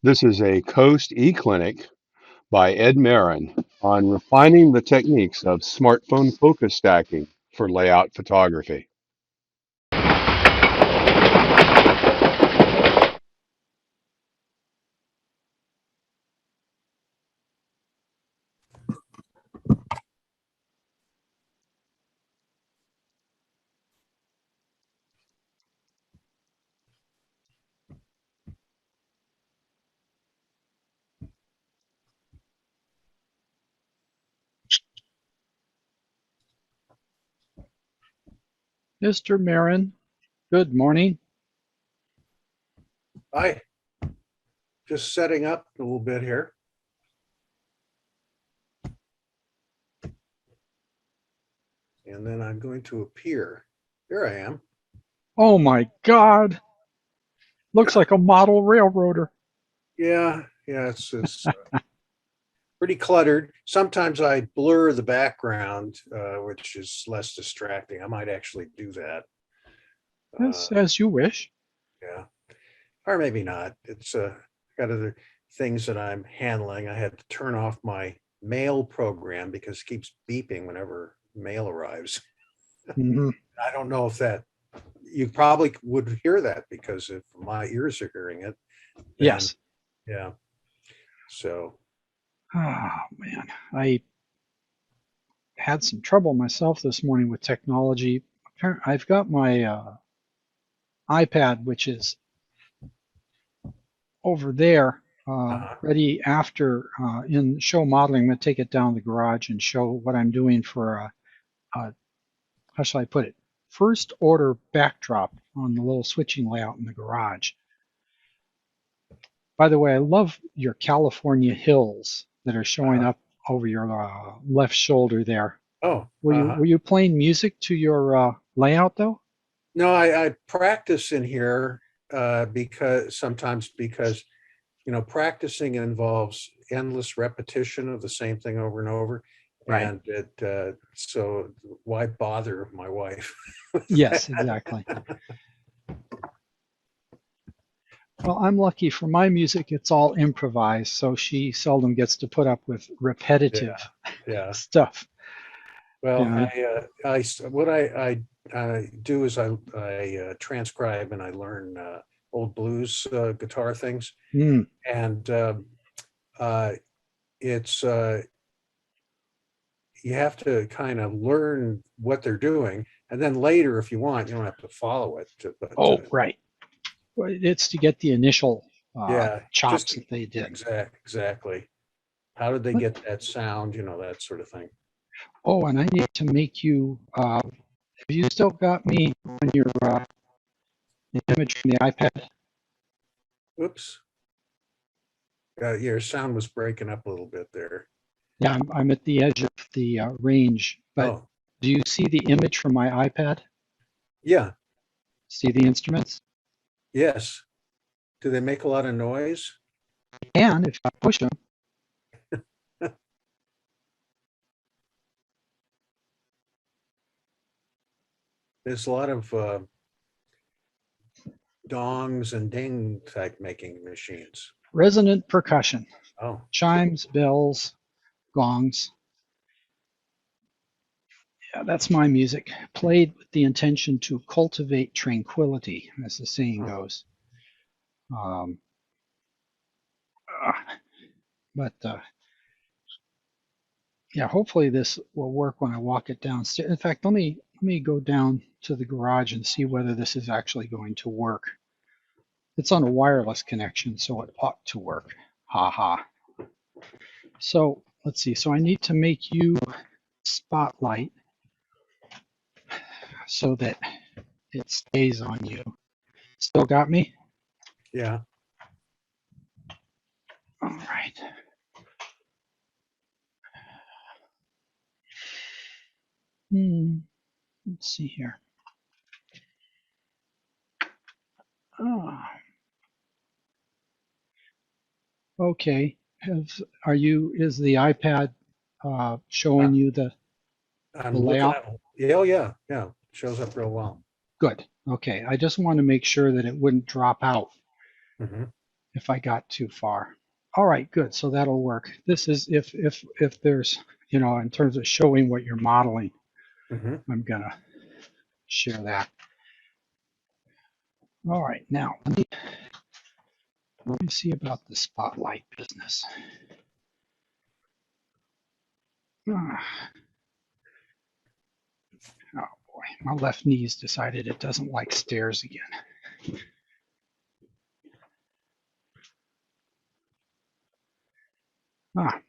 This is a Coast eClinic by Ed Merrin on refining the techniques of smartphone focus stacking for layout photography. Mr. Merrin, good morning. Hi, just setting up a little bit here. And then I'm going to appear. Here I am. Oh my God, looks like a model railroader. Yeah, it's pretty cluttered. Sometimes I blur the background, which is less distracting. I might actually do that. Uh, As you wish. yeah, or maybe not. It's got other things that I'm handling. I had to turn off my mail program because it keeps beeping whenever mail arrives. Mhm. I don't know if that you probably would hear that because if my ears are hearing it, then Yes. yeah. So Oh man, I had some trouble myself this morning with technology. I've got my iPad, which is over there, uh, ready after in show modeling. I'm going to take it down the garage and show what I'm doing for a how shall I put it? First order backdrop on the little switching layout in the garage. By the way, I love your California hills that are showing uh, up over your left shoulder there. oh, Were you playing music to your layout though? no, I practice in here because practicing involves endless repetition of the same thing over and over, Right. and it so why bother my wife with Yes, that? exactly. Well, I'm lucky for my music, it's all improvised, so she seldom gets to put up with Yeah, repetitive yeah. stuff. Well, Yeah. what I do is I transcribe and I learn old blues guitar things, Mm. and uh, it's you have to kind of learn what they're doing, and then later, if you want, you don't have to follow it. But Oh, right. Well, it's to get the initial yeah, chops that they did. exactly. How did they What? get that sound? That sort of thing. Oh, and I need to make you. Have you still got me on your image from the iPad? Oops, your sound was breaking up a little bit there. Yeah, I'm at the edge of the range, but Oh, do you see the image from my iPad? yeah, See the instruments? yes. Do they make a lot of noise? And if I push them, There's a lot of dongs and ding type making machines. resonant percussion, Oh, chimes, bells, gongs. Yeah, that's my music, played with the intention to cultivate tranquility, as the saying huh. goes. Um, uh, but yeah, hopefully this will work when I walk it downstairs. In fact, let me go down to the garage and see whether this is actually going to work. It's on a wireless connection, so it ought to work. Ha ha. So let's see. So I need to make you spotlight so that it stays on you. Still got me? Yeah. All right. Let's see here. Oh, okay. Is the iPad Uh, showing you the I'm looking layout? at. Yeah, oh, yeah. Shows up real well. Good. Okay. I just want to make sure that it wouldn't drop out. Hmm. if I got too far. All right, good. So that'll work. This is if there's, in terms of showing what you're modeling, Mhm. I'm gonna share that. All right, now let me see about the spotlight business. Ah, oh boy, my left knee's decided it doesn't like stairs again. Ah,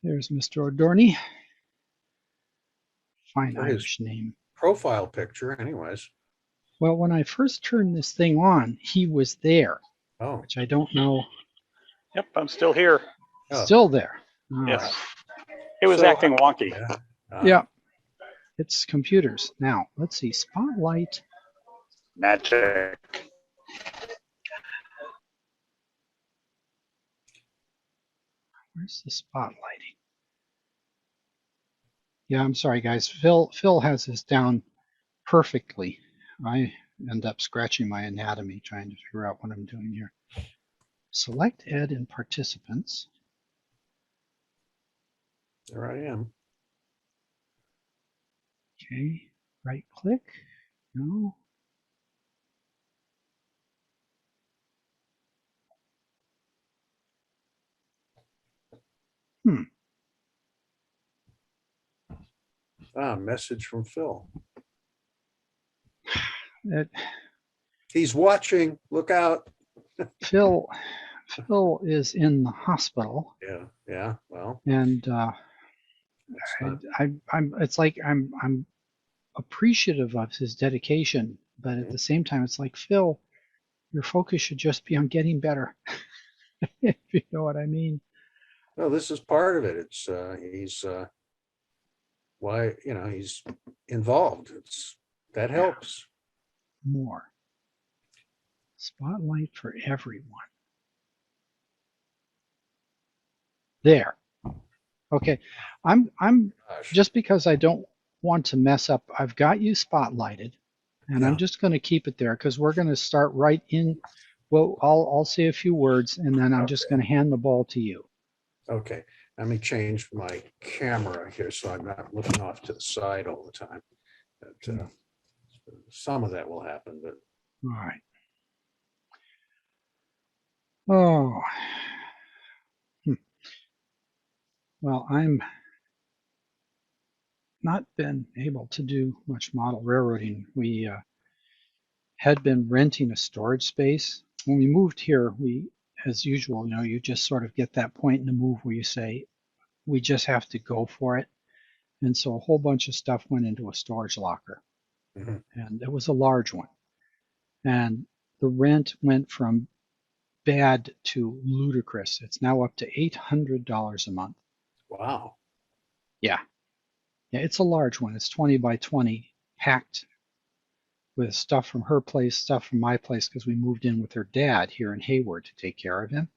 there's Mr. O'Dorney. Fine For his Irish name. profile picture, anyways. Well, when I first turned this thing on, he was there, Oh, which I don't know. Yep, I'm still here. oh. Still there. All Yes. right. It was So, acting wonky. yeah. Yeah, it's computers. Now, let's see. Spotlight. Magic. Where's the spotlighting? Yeah, I'm sorry, guys. Phil has this down perfectly. I end up scratching my anatomy trying to figure out what I'm doing here. Select Ed in participants. There I am. Okay, right click. No. Message from Phil. It, He's watching. Look out. Phil is in the hospital, Yeah, yeah. Well, and that's not. I'm. It's like I'm appreciative of his dedication, but at the same time, it's like, Phil, your focus should just be on getting better. If you know what I mean. Well, this is part of it. It's he's why he's involved. That helps. More spotlight for everyone. There. Okay. I'm Gosh. just because I don't want to mess up. I've got you spotlighted, and Yeah. I'm just going to keep it there because we're going to start right in. Well, I'll say a few words, and then I'm just Okay. going to hand the ball to you. Okay. Let me change my camera here so I'm not looking off to the side all the time. But, some of that will happen, but All right. Oh. Well, I'm not been able to do much model railroading. We had been renting a storage space. When we moved here, we, as usual, you just sort of get that point in the move where you say, we just have to go for it. And so a whole bunch of stuff went into a storage locker. Mhm. And it was a large one. And the rent went from bad to ludicrous. It's now up to $800 a month. Wow. Yeah. Yeah, it's a large one. It's 20 by 20, packed with stuff from her place, stuff from my place, because we moved in with her dad here in Hayward to take care of him.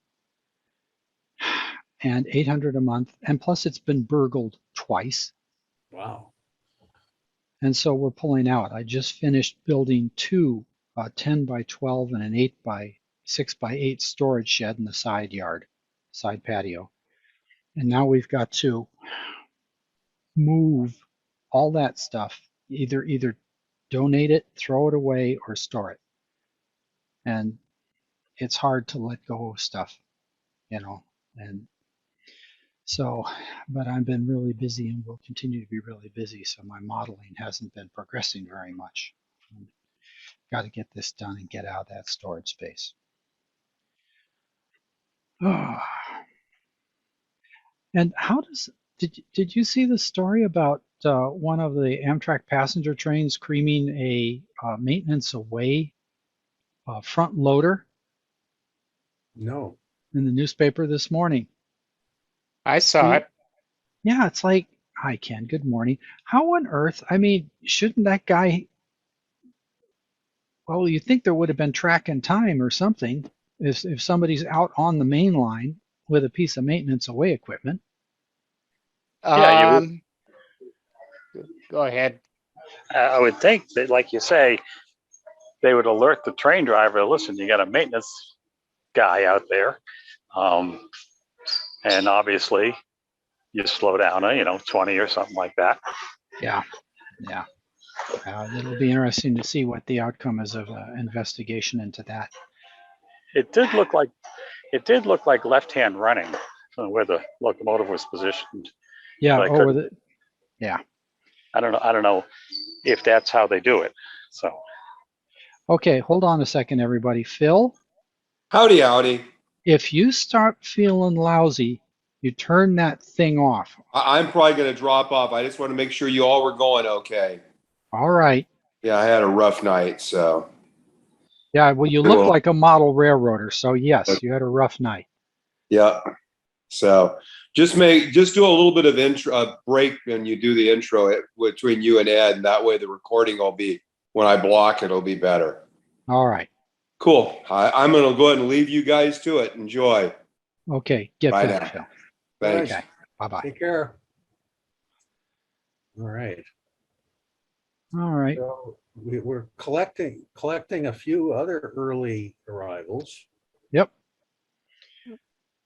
And 800 a month, and plus it's been burgled twice. Wow. And so we're pulling out. I just finished building two 10 by 12 and an 8 by 6 by 8 storage shed in the side yard, side patio. And now we've got to move all that stuff, either donate it, throw it away, or store it. And it's hard to let go of stuff, and so, but I've been really busy and will continue to be really busy. So my modeling hasn't been progressing very much. Got to get this done and get out of that storage space. Oh. And did you see the story about one of the Amtrak passenger trains creaming a maintenance away front loader No. in the newspaper this morning? I saw it. Yeah, it's like, hi Ken, good morning. How on earth? I mean, shouldn't that guy? Well, you think there would have been track and time or something if somebody's out on the main line with a piece of maintenance away equipment. Yeah, Go ahead. I would think that, like you say, they would alert the train driver, listen, you got a maintenance guy out there. And obviously you slow down, 20 or something like that. Yeah. It'll be interesting to see what the outcome is of investigation into that. It did look like left-hand running where the locomotive was positioned. Yeah. But yeah. I don't know if that's how they do it. So. Okay, hold on a second, everybody. Phil, Howdy, howdy. if you start feeling lousy, you turn that thing off. I'm probably going to drop off. I just want to make sure you all were going okay. All right. Yeah, I had a rough night, so. Yeah, well, you look like a model railroader, so yes, you had a rough night. Yeah. So just do a little bit of intro break when you do the intro between you and Ed, and that way the recording will be, when I block it, it'll be better. All right. Cool. I'm going to go ahead and leave you guys to it. Enjoy. Okay. Get Bye better, now. Phil. Thanks. Okay. Bye-bye. Take care. All right. All right. So we're collecting a few other early arrivals. Yep.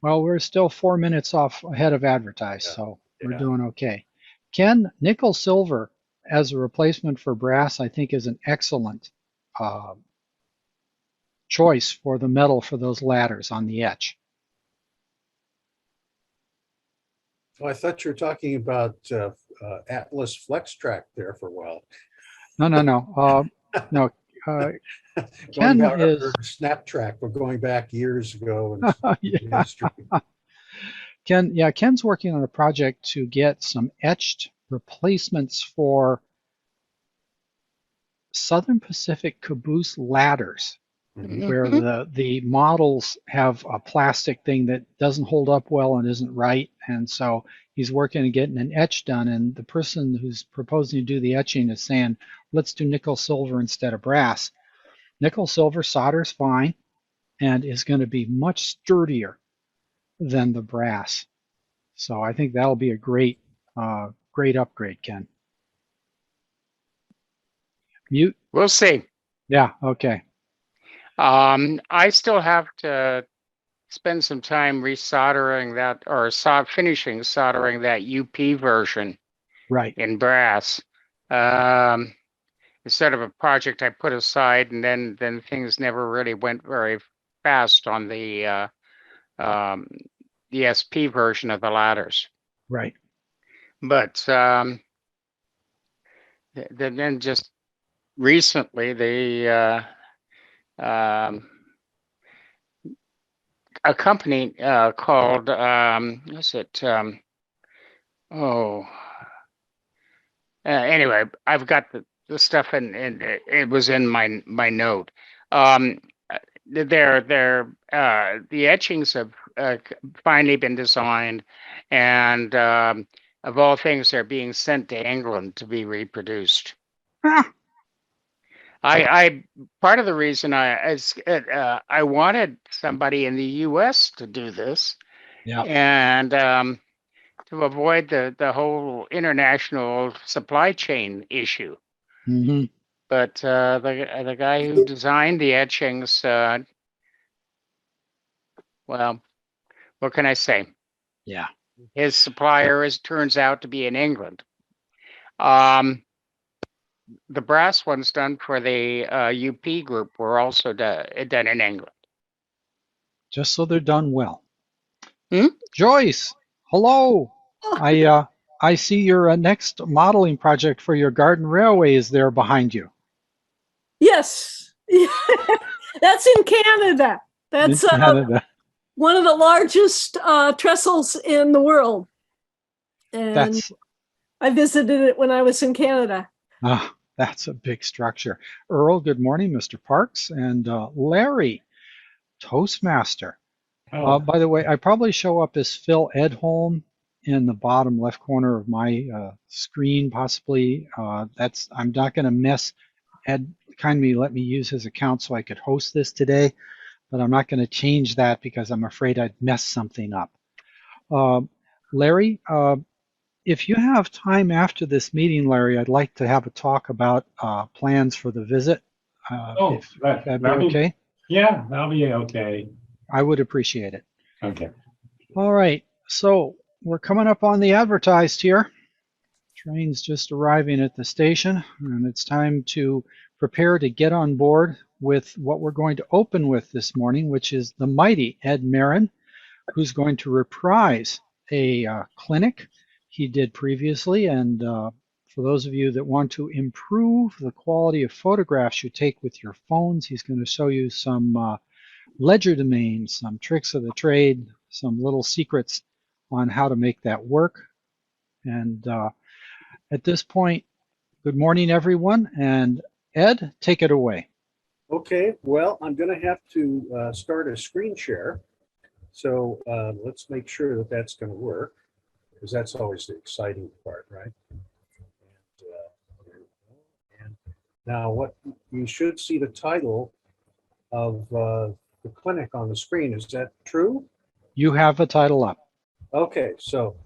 Well, we're still 4 minutes ahead of advertised, so we're doing okay. Ken, nickel silver as a replacement for brass, I think, is an excellent choice for the metal for those ladders on the etch. Oh, I thought you were talking about Atlas Flex Track there for a while. No. No. Ken is Snap Track. We're going back years ago. yeah. Ken's working on a project to get some etched replacements for Southern Pacific caboose ladders, where the models have a plastic thing that doesn't hold up well and isn't right, and so he's working on getting an etch done, and the person who's proposing to do the etching is saying, let's do nickel silver instead of brass. Nickel silver solder's fine and is going to be much sturdier than the brass. So I think that'll be a great upgrade, Ken. Mute. We'll see. Yeah, okay. I still have to spend some time resoldering that, or finishing soldering that UP version Right. in brass. Instead of a project I put aside, and then things never really went very fast on the SP version of the ladders. Right. But then just recently, a company called anyway, I've got the stuff and it was in my note. The etchings have finally been designed, and of all things, they're being sent to England to be reproduced. I part of the reason I wanted somebody in the U.S. to do this, and to avoid the whole international supply chain issue. Mm-hmm. But the guy who designed the etchings, well, what can I say? Yeah. His supplier turns out to be in England. The brass ones done for the UP group were also done in England. Just so they're done well. Joyce, hello. I see your next modeling project for your garden railway is there behind you. Yes, that's in Canada. That's Canada. One of the largest trestles in the world. And I visited it when I was in Canada. That's a big structure. Earl, good morning, Mr. Parks, and Larry, Toastmaster. By the way, I probably show up as Phil Edholm in the bottom left corner of my screen, possibly. I'm not going to mess. Ed kindly let me use his account so I could host this today, but I'm not going to change that because I'm afraid I'd mess something up. Larry, if you have time after this meeting, Larry, I'd like to have a talk about plans for the visit If that'd be that'll okay, yeah, that'll be okay. I would appreciate it. Okay. All right, so we're coming up on the advertised here. Train's just arriving at the station, and it's time to prepare to get on board with what we're going to open with this morning, which is the mighty Ed Merrin, who's going to reprise a clinic he did previously. And for those of you that want to improve the quality of photographs you take with your phones, he's going to show you some legerdemain, some tricks of the trade, some little secrets on how to make that work. And at this point, good morning, everyone. And Ed, take it away. Okay, well, I'm going to have to start a screen share. So let's make sure that that's going to work, because that's always the exciting part, right? And now what you should see the title of the clinic on the screen. Is that true? You have a title up. Okay, so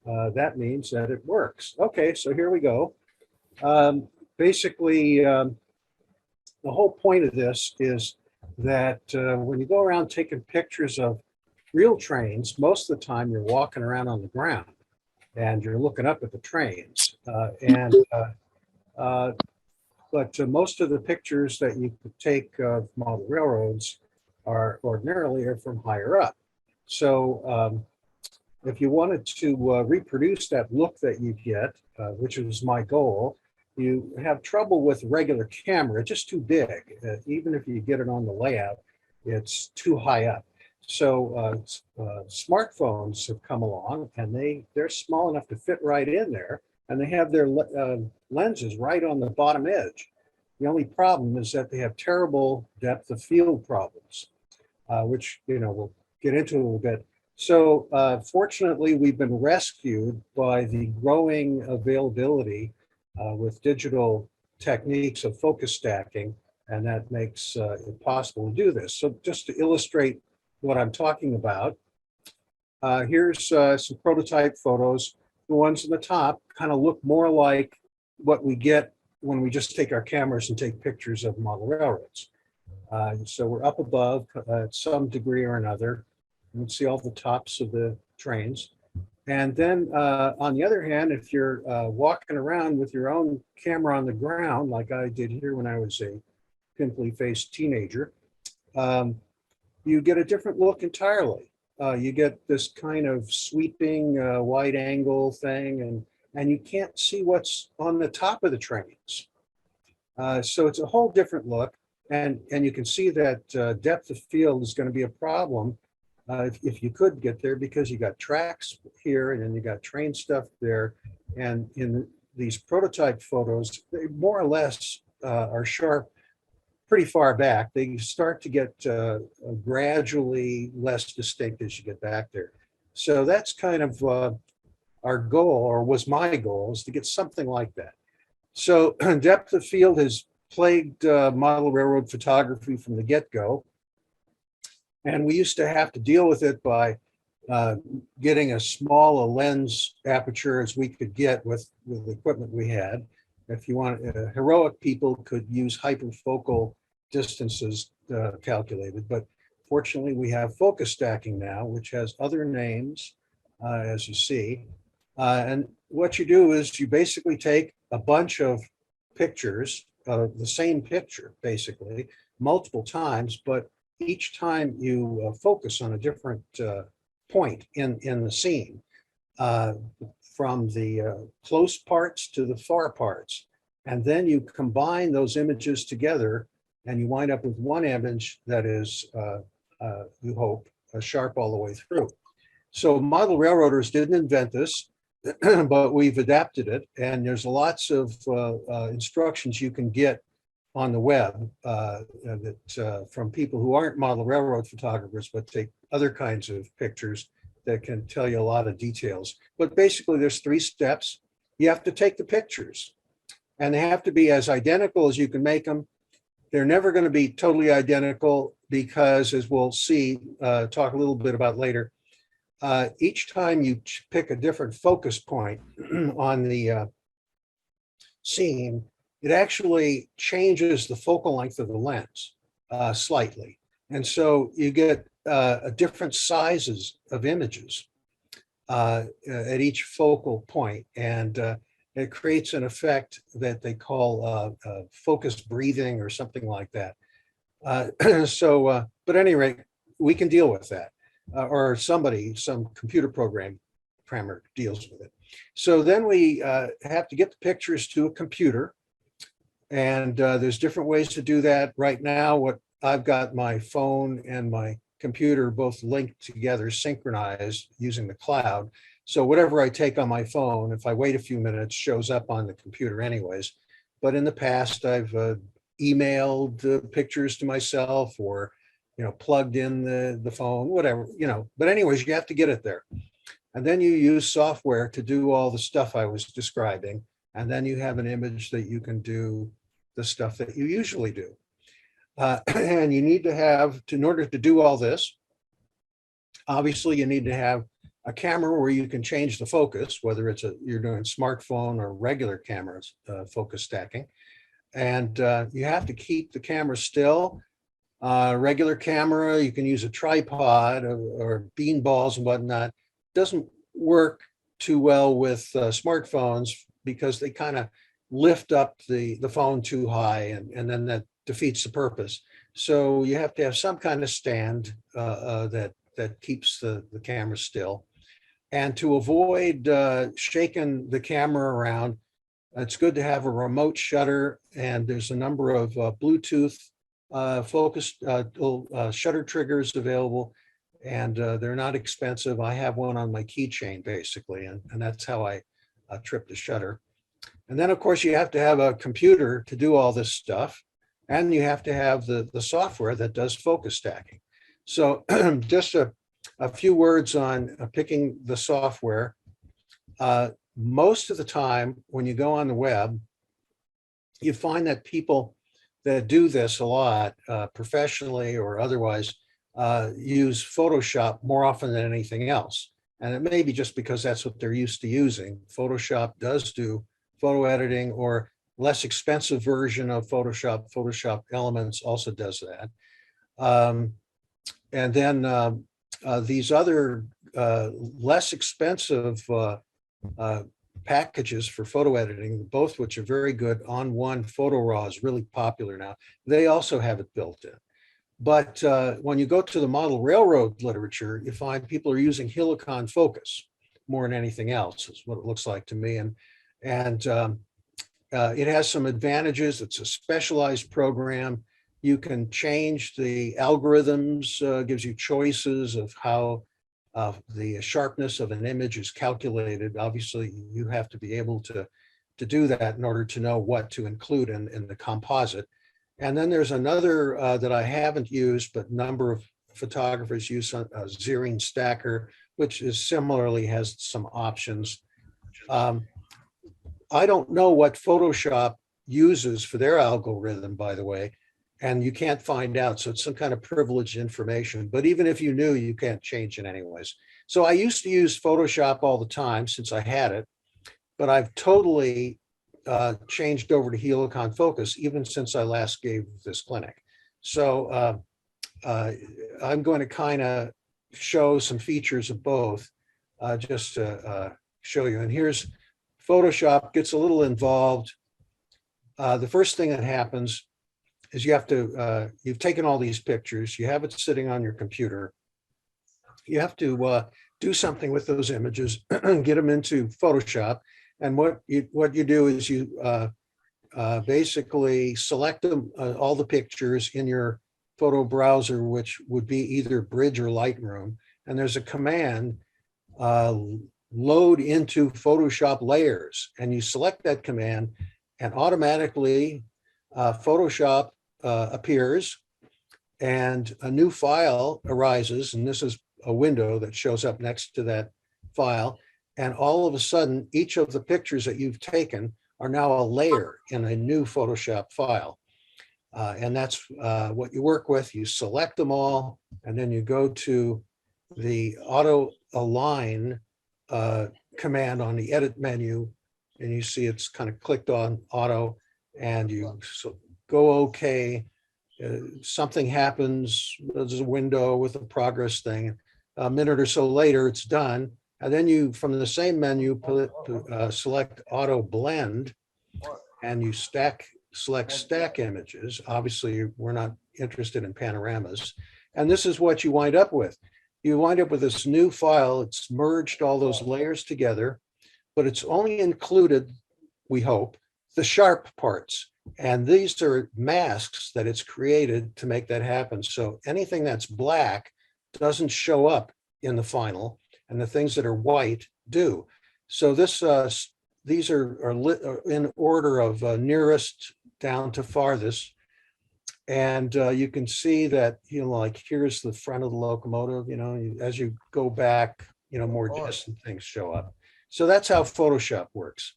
that means that it works. Okay, so here we go. Basically, the whole point of this is that when you go around taking pictures of real trains, most of the time you're walking around on the ground and you're looking up at the trains. But most of the pictures that you could take of model railroads are ordinarily from higher up. So if you wanted to reproduce that look that you get, which was my goal, you have trouble with regular camera. It's just too big. Even if you get it on the layout, it's too high up. So smartphones have come along, and they're small enough to fit right in there, and they have their lenses right on the bottom edge. The only problem is that they have terrible depth of field problems, which we'll get into a little bit. So fortunately, we've been rescued by the growing availability with digital techniques of focus stacking, and that makes it possible to do this. So just to illustrate what I'm talking about, here's some prototype photos. The ones on the top kind of look more like what we get when we just take our cameras and take pictures of model railroads. So we're up above at some degree or another. You can see all the tops of the trains. And then on the other hand, if you're walking around with your own camera on the ground, like I did here when I was a pimply faced teenager, you get a different look entirely. You get this kind of sweeping wide angle thing, and you can't see what's on the top of the trains. So it's a whole different look. And you can see that depth of field is going to be a problem if you could get there, because you got tracks here and then you got train stuff there. And in these prototype photos, they more or less are sharp pretty far back. They start to get gradually less distinct as you get back there. So that's kind of our goal, or was my goal, is to get something like that. So depth of field has plagued model railroad photography from the get-go. And we used to have to deal with it by getting as small a lens aperture as we could get with the equipment we had. If you want, heroic people could use hyperfocal distances calculated, but fortunately we have focus stacking now, which has other names, as you see. And what you do is you basically take a bunch of pictures, the same picture, basically, multiple times, but each time you focus on a different point in the scene, from the close parts to the far parts. And then you combine those images together and you wind up with one image that is, you hope, sharp all the way through. So model railroaders didn't invent this, but we've adapted it. And there's lots of instructions you can get on the web from people who aren't model railroad photographers, but take other kinds of pictures that can tell you a lot of details. But basically there's 3 steps. You have to take the pictures, and they have to be as identical as you can make them. They're never going to be totally identical because, as we'll see, talk a little bit about later, each time you pick a different focus point on the scene, it actually changes the focal length of the lens slightly. And so you get different sizes of images at each focal point. And it creates an effect that they call focused breathing or something like that. But at any rate, we can deal with that, or some computer programmer deals with it. So then we have to get the pictures to a computer, and there's different ways to do that. Right now, what I've got my phone and my computer both linked together, synchronized using the cloud. So whatever I take on my phone, if I wait a few minutes, shows up on the computer anyways. But in the past, I've emailed pictures to myself, or plugged in the phone, whatever, but anyways, you have to get it there. And then you use software to do all the stuff I was describing, and then you have an image that you can do the stuff that you usually do. And you need to have, in order to do all this, obviously you need to have a camera where you can change the focus, whether you're doing smartphone or regular cameras, focus stacking. And you have to keep the camera still. Regular camera, you can use a tripod or bean balls and whatnot. Doesn't work too well with smartphones because they kind of lift up the phone too high, and then that defeats the purpose. So you have to have some kind of stand that keeps the camera still. And to avoid shaking the camera around, it's good to have a remote shutter, and there's a number of Bluetooth focused shutter triggers available, and they're not expensive. I have one on my keychain basically, and that's how I trip the shutter. And then of course you have to have a computer to do all this stuff, and you have to have the software that does focus stacking. So just a few words on picking the software. Most of the time when you go on the web, you find that people that do this a lot, professionally or otherwise, use Photoshop more often than anything else. And it may be just because that's what they're used to using. Photoshop does do photo editing, or less expensive version of Photoshop, Photoshop Elements also does that. And then these other less expensive packages for photo editing, both which are very good. On1 Photo Raw is really popular now. They also have it built in. But when you go to the model railroad literature, you find people are using Helicon Focus more than anything else, is what it looks like to me. And it has some advantages. It's a specialized program. You can change the algorithms, gives you choices of how the sharpness of an image is calculated. Obviously, you have to be able to do that in order to know what to include in the composite. And then there's another that I haven't used, but a number of photographers use, Xerine Stacker, which is similarly has some options. I don't know what Photoshop uses for their algorithm, by the way, and you can't find out. So it's some kind of privileged information, but even if you knew, you can't change it anyways. So I used to use Photoshop all the time since I had it, but I've totally changed over to Helicon Focus even since I last gave this clinic. So I'm going to kind of show some features of both just to show you. And here's Photoshop. Gets a little involved. The first thing that happens is you have to, you've taken all these pictures, you have it sitting on your computer. You have to do something with those images, get them into Photoshop. And what you do is you basically select them, all the pictures in your photo browser, which would be either Bridge or Lightroom. And there's a command, load into Photoshop layers. And you select that command, and automatically Photoshop appears, and a new file arises. And this is a window that shows up next to that file. And all of a sudden, each of the pictures that you've taken are now a layer in a new Photoshop file. And that's what you work with. You select them all, and then you go to the auto align command on the edit menu, and you see it's kind of clicked on auto, and you go okay. Something happens, there's a window with a progress thing. A minute or so later, it's done. And then you, from the same menu, select auto blend, and you select stack images. Obviously, we're not interested in panoramas. And this is what you wind up with. You wind up with this new file. It's merged all those layers together, but it's only included, we hope, the sharp parts. And these are masks that it's created to make that happen. So anything that's black doesn't show up in the final, and the things that are white do. So these are in order of nearest down to farthest. And you can see that, like here's the front of the locomotive, as you go back, more distant things show up. So that's how Photoshop works.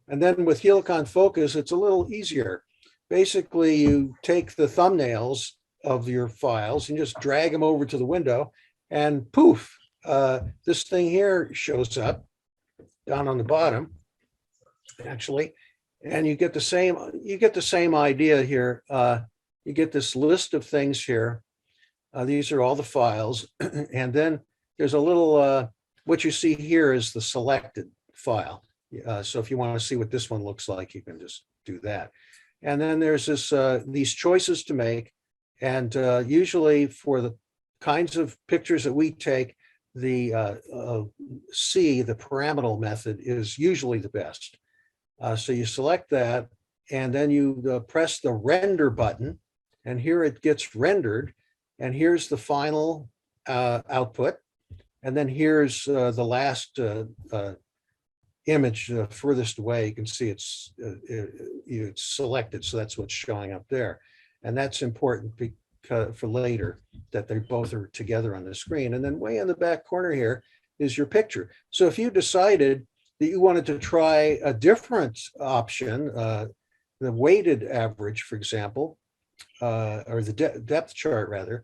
And then with Helicon Focus, it's a little easier. Basically, you take the thumbnails of your files and just drag them over to the window, and poof, this thing here shows up down on the bottom, actually, and you get the same idea here. You get this list of things here. These are all the files, and then there's a little. What you see here is the selected file. So if you want to see what this one looks like, you can just do that. And then there's these choices to make. And usually for the kinds of pictures that we take, the the pyramidal method is usually the best. So you select that, and then you press the render button, and here it gets rendered. And here's the final output. And then here's the last image furthest away. You can see it's selected, so that's what's showing up there, and that's important because for later that they both are together on the screen. And then way in the back corner here is your picture. So if you decided that you wanted to try a different option, the weighted average, for example, or the depth chart rather,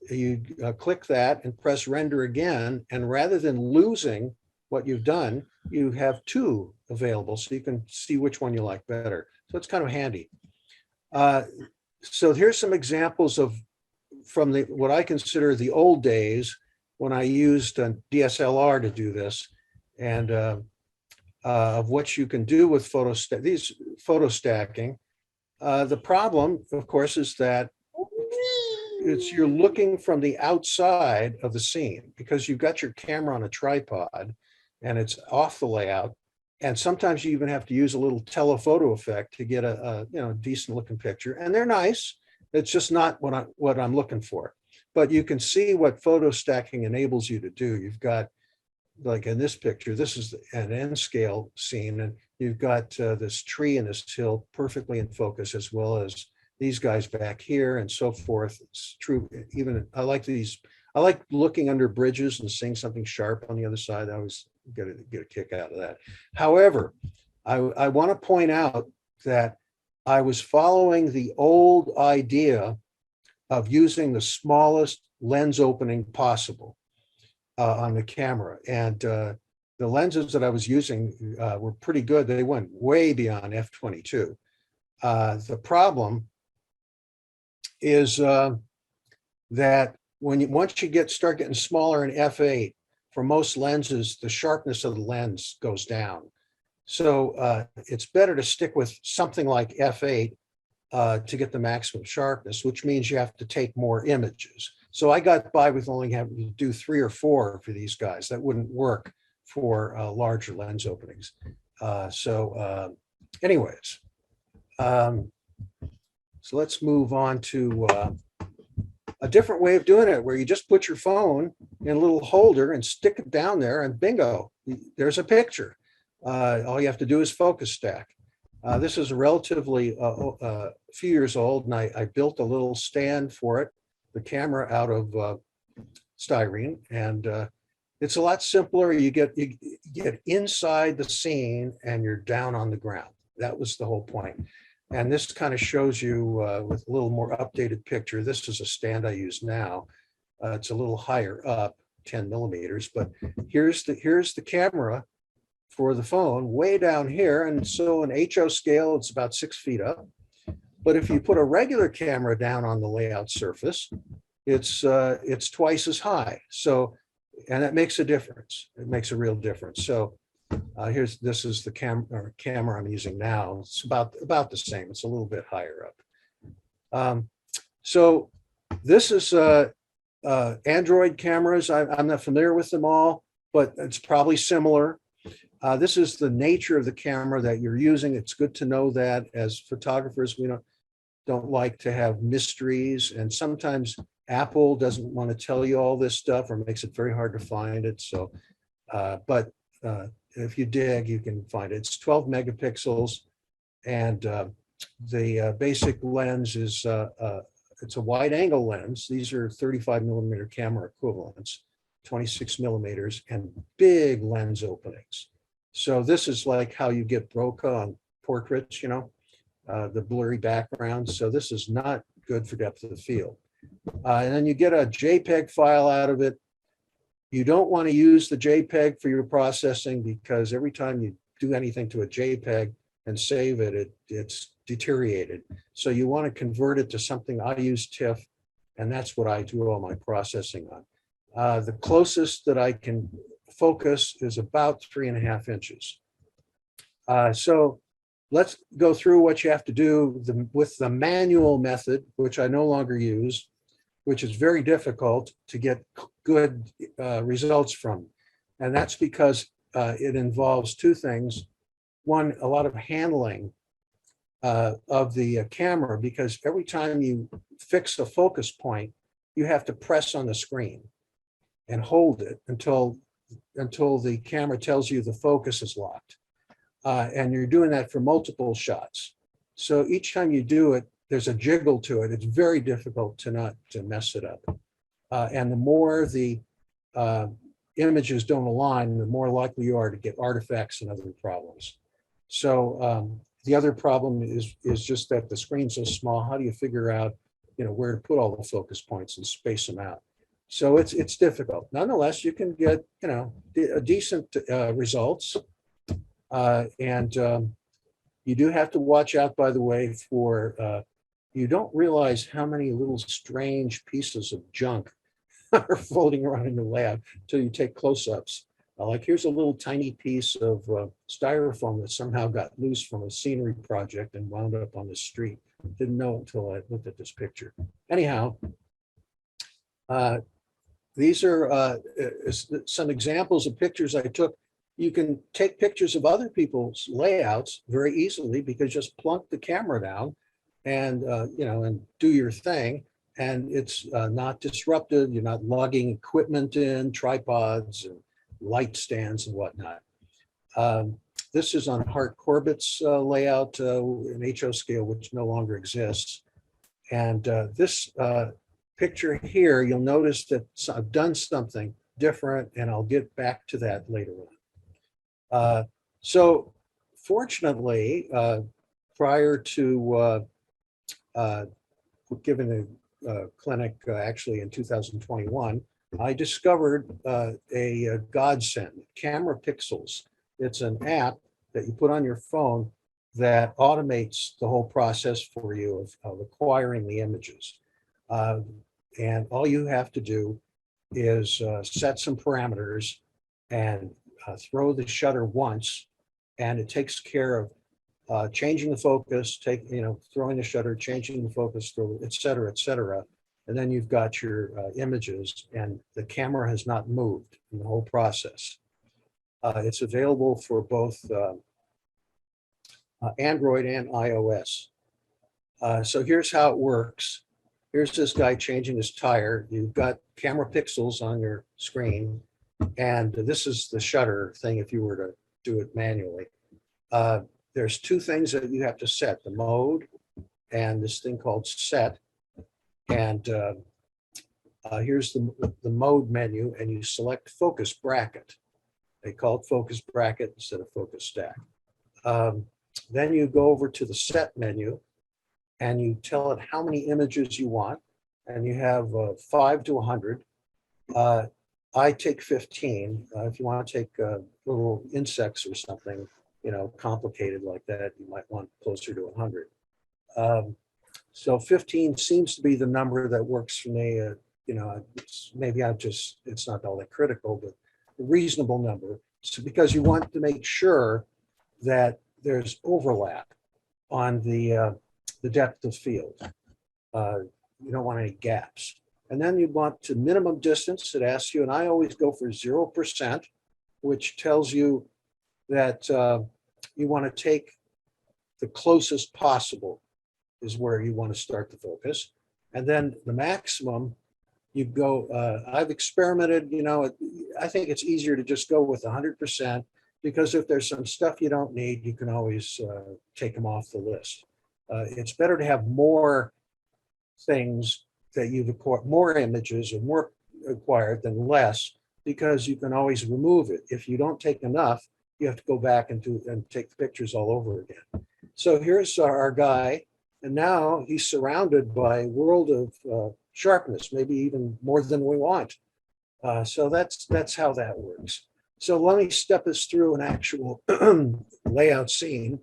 you click that and press render again, and rather than losing what you've done, you have two available, so you can see which one you like better. So it's kind of handy. So here's some examples from what I consider the old days when I used a DSLR to do this, and of what you can do with photo stacking. The problem, of course, is that you're looking from the outside of the scene because you've got your camera on a tripod and it's off the layout. And sometimes you even have to use a little telephoto effect to get a decent looking picture. And they're nice. It's just not what I'm looking for. But you can see what photo stacking enables you to do. You've got, like in this picture, this is an N scale scene, and you've got this tree and this hill perfectly in focus, as well as these guys back here and so forth. It's true. Even I like looking under bridges and seeing something sharp on the other side. I always get a kick out of that. However, I want to point out that I was following the old idea of using the smallest lens opening possible on the camera. And the lenses that I was using were pretty good. They went way beyond f/22. The problem is that once you start getting smaller in f/8, for most lenses, the sharpness of the lens goes down. So it's better to stick with something like f/8 to get the maximum sharpness, which means you have to take more images. So I got by with only having to do 3 or 4 for these guys. That wouldn't work for larger lens openings. Anyways, so let's move on to a different way of doing it, where you just put your phone in a little holder and stick it down there, and bingo, there's a picture. All you have to do is focus stack. This is relatively a few years old, and I built a little stand for it, the camera out of styrene, and it's a lot simpler. You get inside the scene and you're down on the ground. That was the whole point. And this kind of shows you with a little more updated picture. This is a stand I use now. It's a little higher up, 10 millimeters, but here's the camera for the phone way down here. And so an HO scale, it's about 6 feet up. But if you put a regular camera down on the layout surface, it's twice as high. So, and that makes a difference. It makes a real difference. So this is the camera I'm using now. It's about the same. It's a little bit higher up. So this is Android cameras. I'm not familiar with them all, but it's probably similar. This is the nature of the camera that you're using. It's good to know that as photographers, we don't like to have mysteries, and sometimes Apple doesn't want to tell you all this stuff or makes it very hard to find it. So, but if you dig, you can find it. It's 12 megapixels, and the basic lens is it's a wide angle lens. These are 35 millimeter camera equivalents, 26 millimeters, and big lens openings. So this is like how you get bokeh on portraits, the blurry background. So this is not good for depth of field. And then you get a JPEG file out of it. You don't want to use the JPEG for your processing, because every time you do anything to a JPEG and save it, it's deteriorated. So you want to convert it to something. I use TIFF, and that's what I do all my processing on. The closest that I can focus is about 3.5 inches. So let's go through what you have to do with the manual method, which I no longer use, which is very difficult to get good results from. And that's because it involves two things. One, a lot of handling of the camera, because every time you fix a focus point, you have to press on the screen and hold it until the camera tells you the focus is locked. And you're doing that for multiple shots. So each time you do it, there's a jiggle to it. It's very difficult to mess it up. And the more the images don't align, the more likely you are to get artifacts and other problems. So the other problem is just that the screen's so small. How do you figure out, where to put all the focus points and space them out? So it's difficult. Nonetheless, you can get, decent results. And you do have to watch out, by the way, for you don't realize how many little strange pieces of junk are floating around in the lab until you take close-ups. Like here's a little tiny piece of styrofoam that somehow got loose from a scenery project and wound up on the street. Didn't know until I looked at this picture. Anyhow, these are some examples of pictures I took. You can take pictures of other people's layouts very easily, because just plunk the camera down and and do your thing, and it's not disruptive. You're not lugging equipment in, tripods and light stands and whatnot. This is on Hart Corbett's layout, an HO scale, which no longer exists. And this picture here, you'll notice that I've done something different, and I'll get back to that later on. So fortunately, prior to giving a clinic actually in 2021, I discovered a godsend, Camera Pixels. It's an app that you put on your phone that automates the whole process for you of acquiring the images. And all you have to do is set some parameters and throw the shutter once, and it takes care of changing the focus, throwing the shutter, changing the focus, et cetera, et cetera. And then you've got your images, and the camera has not moved in the whole process. It's available for both Android and iOS. So here's how it works. Here's this guy changing his tire. You've got Camera Pixels on your screen, and this is the shutter thing if you were to do it manually. There's two things that you have to set, the mode and this thing called set. And here's the mode menu, and you select focus bracket. They call it focus bracket instead of focus stack. Then you go over to the set menu, and you tell it how many images you want, and you have 5 to 100. I take 15. If you want to take little insects or something, complicated like that, you might want closer to 100. So 15 seems to be the number that works for me. Maybe it's not all that critical, but a reasonable number. So because you want to make sure that there's overlap on the depth of field. You don't want any gaps. And then you want to minimum distance. It asks you, and I always go for 0%, which tells you that you want to take the closest possible is where you want to start the focus. And then the maximum, you go, I've experimented, I think it's easier to just go with 100%, because if there's some stuff you don't need, you can always take them off the list. It's better to have more things that you've acquired, more images or more acquired than less, because you can always remove it. If you don't take enough, you have to go back and take the pictures all over again. So here's our guy, and now he's surrounded by a world of sharpness, maybe even more than we want. So that's how that works. So let me step us through an actual layout scene,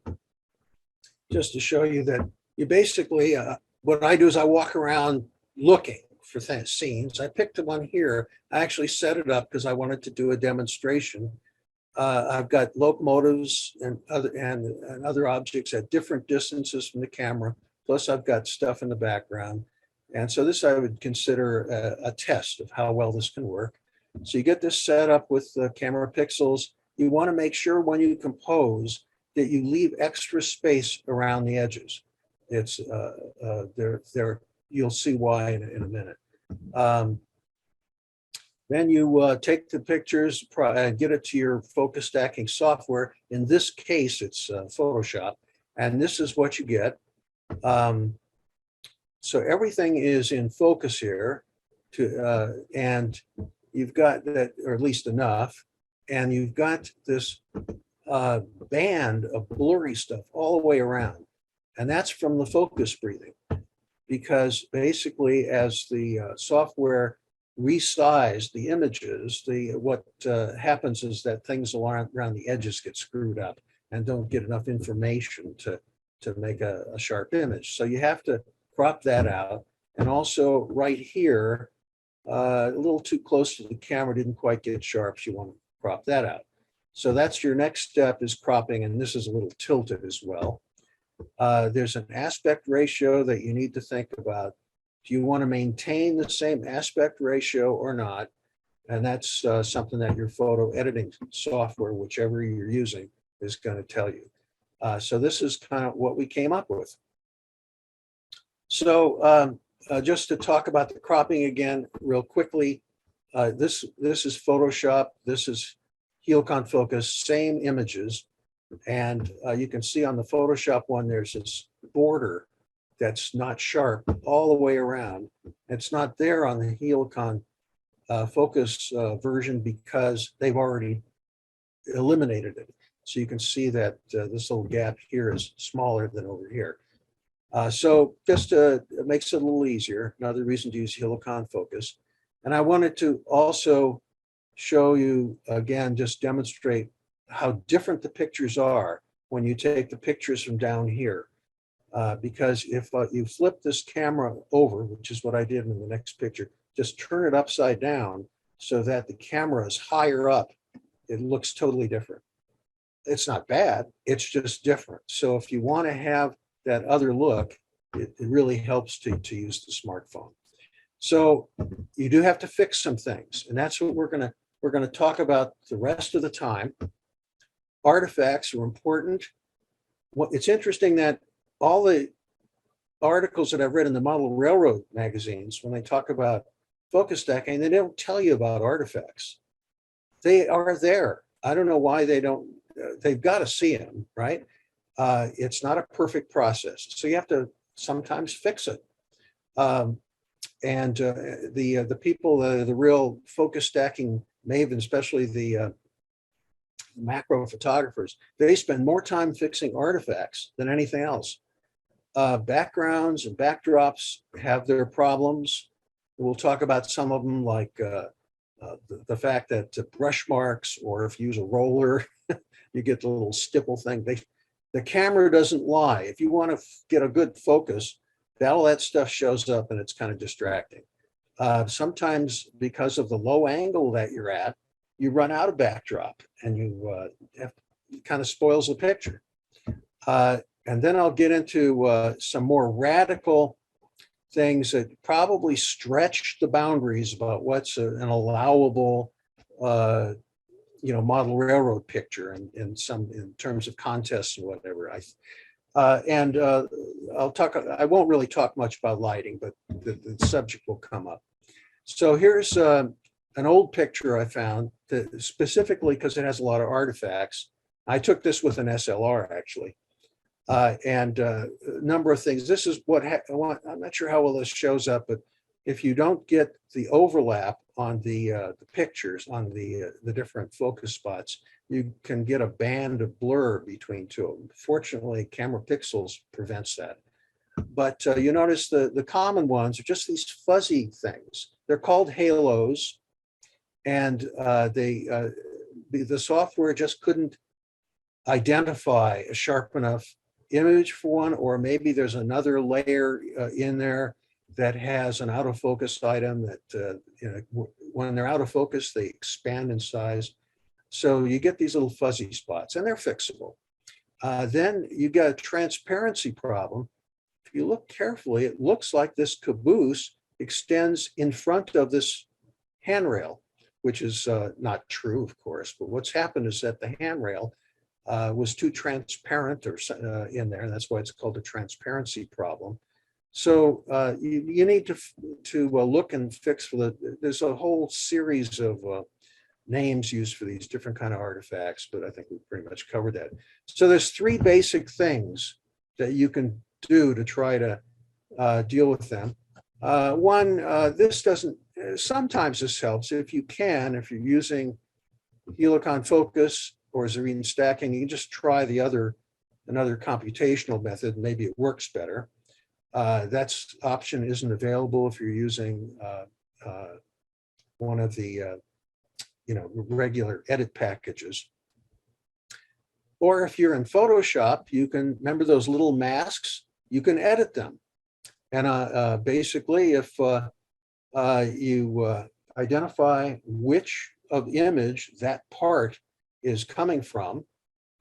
just to show you that you basically, what I do is I walk around looking for scenes. I picked one here. I actually set it up because I wanted to do a demonstration. I've got locomotives and other objects at different distances from the camera. Plus I've got stuff in the background. And so this I would consider a test of how well this can work. So you get this set up with the camera pixels. You want to make sure when you compose that you leave extra space around the edges. It's there. You'll see why in a minute. Then you take the pictures and get it to your focus stacking software. In this case, it's Photoshop, and this is what you get. So everything is in focus here, and you've got that, or at least enough, and you've got this band of blurry stuff all the way around, and that's from the focus breathing, because basically as the software resize the images, what happens is that things around the edges get screwed up and don't get enough information to make a sharp image. So you have to crop that out. And also right here, a little too close to the camera, didn't quite get sharp, so you want to crop that out. So that's your next step, is cropping, and this is a little tilted as well. There's an aspect ratio that you need to think about. Do you want to maintain the same aspect ratio or not? And that's something that your photo editing software, whichever you're using, is going to tell you. So this is kind of what we came up with. So just to talk about the cropping again real quickly, this is Photoshop, this is Helicon Focus, same images. And you can see on the Photoshop one, there's this border that's not sharp all the way around. It's not there on the Helicon Focus version because they've already eliminated it. So you can see that this little gap here is smaller than over here. So just it makes it a little easier. Another reason to use Helicon Focus. And I wanted to also show you, again, just demonstrate how different the pictures are when you take the pictures from down here. Because if you flip this camera over, which is what I did in the next picture, just turn it upside down so that the camera is higher up, it looks totally different. It's not bad, it's just different. So if you want to have that other look, it really helps to use the smartphone. So you do have to fix some things, and that's what we're gonna talk about the rest of the time. Artifacts are important. It's interesting that all the articles that I've read in the model railroad magazines, when they talk about focus stacking, they don't tell you about artifacts. They are there. I don't know why they don't. They've got to see them, right? It's not a perfect process, so you have to sometimes fix it. The people, the real focus stacking mavens, especially the macro photographers, they spend more time fixing artifacts than anything else. Backgrounds and backdrops have their problems. We'll talk about some of them, like the fact that brush marks, or if you use a roller, you get the little stipple thing. The camera doesn't lie. If you want to get a good focus, all that stuff shows up and it's kind of distracting. Sometimes because of the low angle that you're at, you run out of backdrop and it kind of spoils the picture. And then I'll get into some more radical things that probably stretch the boundaries about what's an allowable, model railroad picture in terms of contests and whatever. I won't really talk much about lighting, but the subject will come up. So here's an old picture I found that specifically because it has a lot of artifacts. I took this with an SLR actually. And a number of things. This is what I'm not sure how well this shows up, but if you don't get the overlap on the pictures on the different focus spots, you can get a band of blur between two of them. Fortunately, Camera Pixels prevents that. But you notice the common ones are just these fuzzy things. They're called halos, and the software just couldn't identify a sharp enough image for one, or maybe there's another layer in there that has an out of focus item that when they're out of focus, they expand in size. So you get these little fuzzy spots and they're fixable. Then you got a transparency problem. If you look carefully, it looks like this caboose extends in front of this handrail, which is not true, of course, but what's happened is that the handrail was too transparent or in there. And that's why it's called a transparency problem. So you need to look and fix there's a whole series of names used for these different kind of artifacts, but I think we've pretty much covered that. So there's three basic things that you can do to try to deal with them. One, this doesn't, sometimes this helps if you're using Helicon Focus or Serene stacking, you can just try another computational method. Maybe it works better. That option isn't available if you're using one of the regular edit packages. Or if you're in Photoshop, you can remember those little masks. You can edit them, and basically, if you identify which of the image that part is coming from,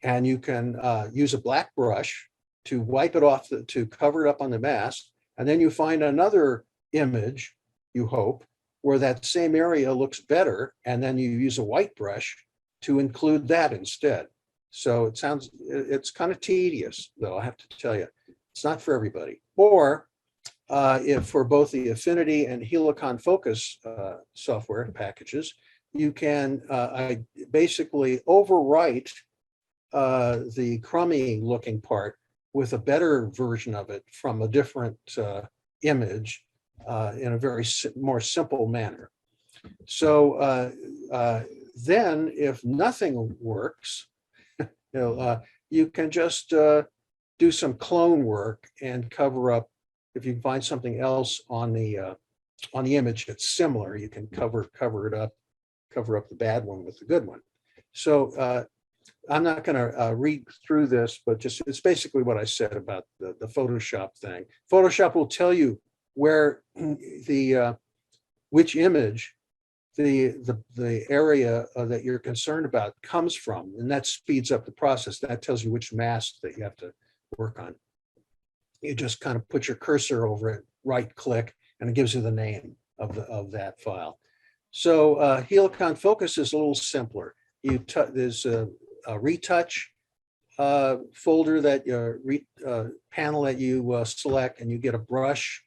and you can use a black brush to wipe it off, to cover it up on the mask, and then you find another image, you hope, where that same area looks better, and then you use a white brush to include that instead. So it's kind of tedious, though, I have to tell you. It's not for everybody. Or if for both the Affinity and Helicon Focus software packages, you can basically overwrite the crummy looking part with a better version of it from a different image in a very more simple manner. So then if nothing works, you can just do some clone work and cover up. If you find something else on the image that's similar, you can cover it up, cover up the bad one with the good one. So I'm not going to read through this, but just it's basically what I said about the Photoshop thing. Photoshop will tell you where which image the area that you're concerned about comes from, and that speeds up the process. That tells you which mask that you have to work on. You just kind of put your cursor over it, right click, and it gives you the name of that file. So Helicon Focus is a little simpler. There's a retouch folder that panel that you select, and you get a brush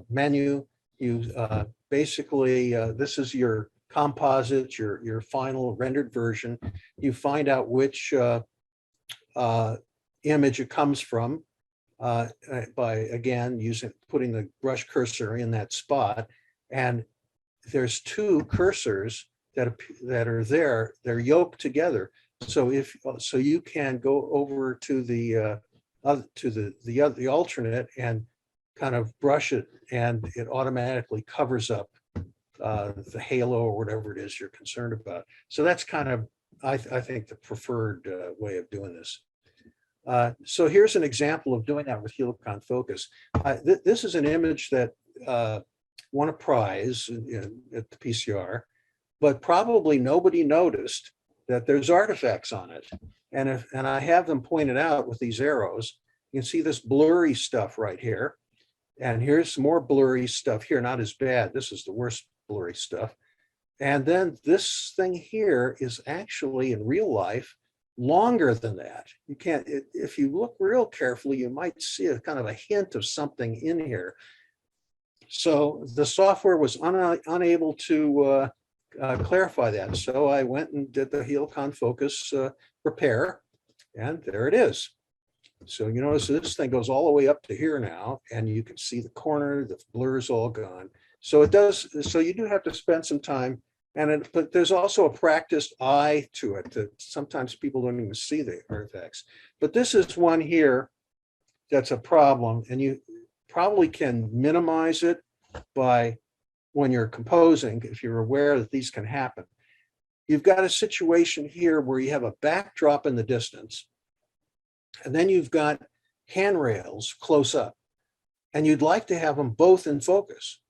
menu. You basically this is your composite, your final rendered version. You find out which image it comes from by again putting the brush cursor in that spot, and there's two cursors that are there. They're yoked together. So you can go over to the alternate and kind of brush it, and it automatically covers up the halo or whatever it is you're concerned about. So that's kind of, I think, the preferred way of doing this. So here's an example of doing that with helicon focus. This is an image that won a prize at the PCR, but probably nobody noticed that there's artifacts on it. And I have them pointed out with these arrows. You can see this blurry stuff right here. And here's some more blurry stuff here, not as bad. This is the worst blurry stuff. And then this thing here is actually in real life longer than that. You can't, if you look real carefully, you might see a kind of a hint of something in here. So the software was unable to clarify that. So I went and did the helicon focus repair, and there it is. So you notice this thing goes all the way up to here now, and you can see the corner, the blur is all gone. So it does, so you do have to spend some time, but there's also a practiced eye to it that sometimes people don't even see the artifacts. But this is one here that's a problem, and you probably can minimize it by, when you're composing, if you're aware that these can happen. You've got a situation here where you have a backdrop in the distance, and then you've got handrails close up, and you'd like to have them both in focus.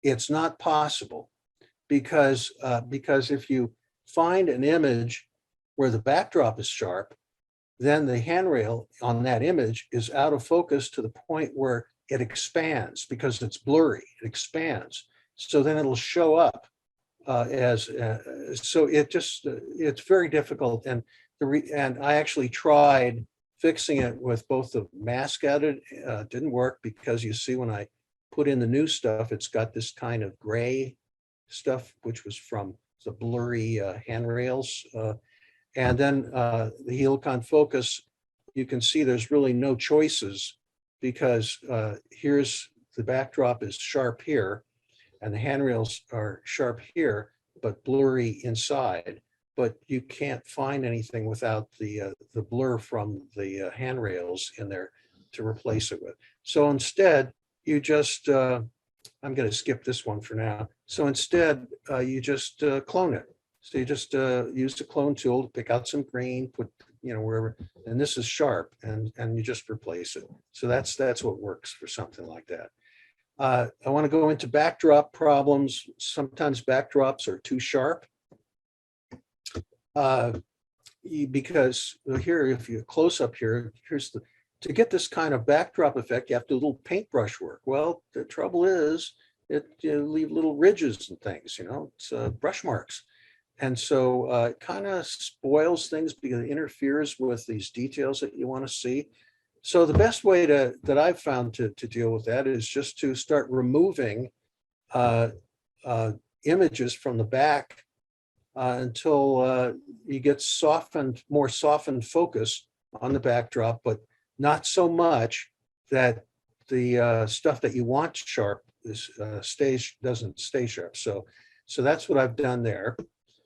It's not possible because if you find an image where the backdrop is sharp, then the handrail on that image is out of focus to the point where it expands because it's blurry, it expands. So then it'll show up so it just, it's very difficult. And I actually tried fixing it with both the mask added, didn't work because you see when I put in the new stuff, it's got this kind of gray stuff, which was from the blurry handrails. And then the helicon focus, you can see there's really no choices because here's the backdrop is sharp here and the handrails are sharp here, but blurry inside. But you can't find anything without the blur from the handrails in there to replace it with. So instead, you just, I'm going to skip this one for now. So instead, you just clone it. So you just use the clone tool to pick out some green, put, wherever, and this is sharp, and you just replace it. So that's what works for something like that. I want to go into backdrop problems. Sometimes backdrops are too sharp. Because here, if you close up here, to get this kind of backdrop effect, you have to do a little paintbrush work. Well, the trouble is you leave little ridges and things, it's brush marks. And so it kind of spoils things because it interferes with these details that you want to see. So the best way that I've found to deal with that is just to start removing images from the back until you get more softened focus on the backdrop, but not so much that the stuff that you want sharp doesn't stay sharp. So that's what I've done there.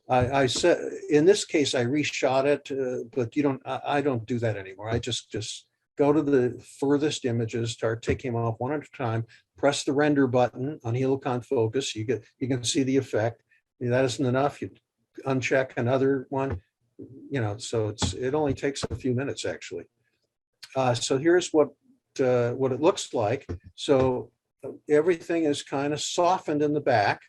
I said in this case I reshot it, but I don't do that anymore. I just go to the furthest images, start taking them off one at a time, press the render button on helicon focus. You can see the effect. If that isn't enough, you uncheck another one, so it only takes a few minutes actually. So here's what it looks like. So everything is kind of softened in the back,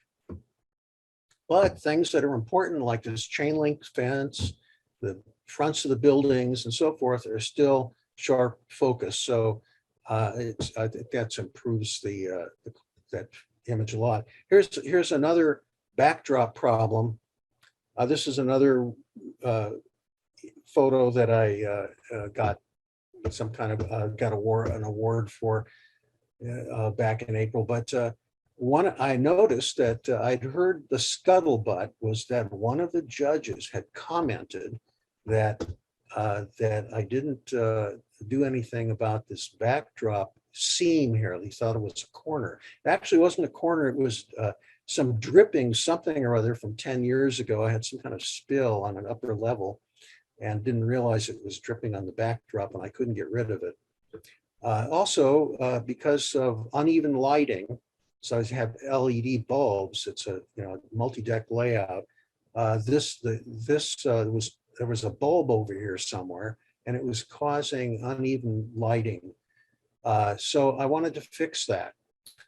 but things that are important like this chain link fence, the fronts of the buildings and so forth are still sharp focus. So I think that improves that image a lot. Here's another backdrop problem. This is another photo that I got some kind of an award for back in April. But one I noticed that I'd heard the scuttlebutt was that one of the judges had commented that I didn't do anything about this backdrop seam here. He thought it was a corner. It actually wasn't a corner. It was some dripping something or other from 10 years ago. I had some kind of spill on an upper level and didn't realize it was dripping on the backdrop and I couldn't get rid of it. Also, because of uneven lighting, So I have LED bulbs. It's a multi-deck layout. There was a bulb over here somewhere, and it was causing uneven lighting. So I wanted to fix that,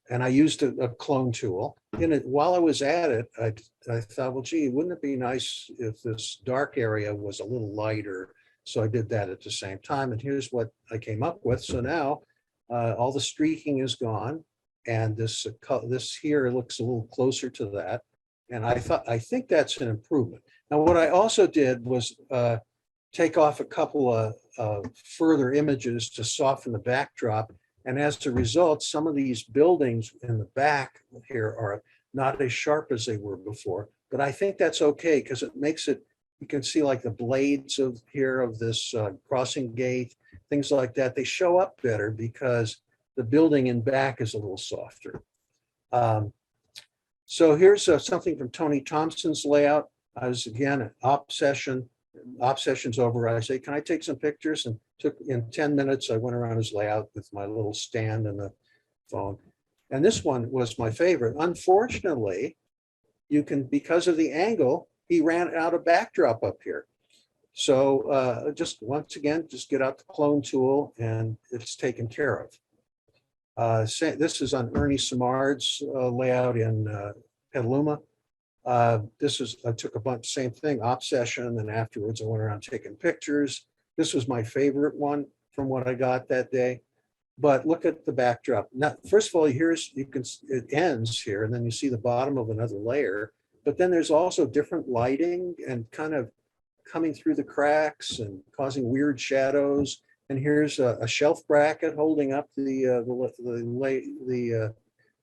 and I used a clone tool. While I was at it, I thought, well, gee, wouldn't it be nice if this dark area was a little lighter? So I did that at the same time, and here's what I came up with. So now all the streaking is gone, and this here looks a little closer to that. And I think that's an improvement. Now, what I also did was take off a couple of further images to soften the backdrop. And as a result, some of these buildings in the back here are not as sharp as they were before. But I think that's okay because it makes it, you can see like the blades of this crossing gate, things like that. They show up better because the building in back is a little softer. So here's something from Tony Thompson's layout. I was again at op session's over. I say, can I take some pictures? And in 10 minutes, I went around his layout with my little stand and the phone. And this one was my favorite. Unfortunately, because of the angle, he ran out of backdrop up here. So just once again, just get out the clone tool and it's taken care of. This is on Ernie Simard's layout in Petaluma. I took a bunch, same thing, op session, and afterwards I went around taking pictures. This was my favorite one from what I got that day. But look at the backdrop. Now, first of all, it ends here, and then you see the bottom of another layer. But then there's also different lighting and kind of coming through the cracks and causing weird shadows. And here's a shelf bracket holding up the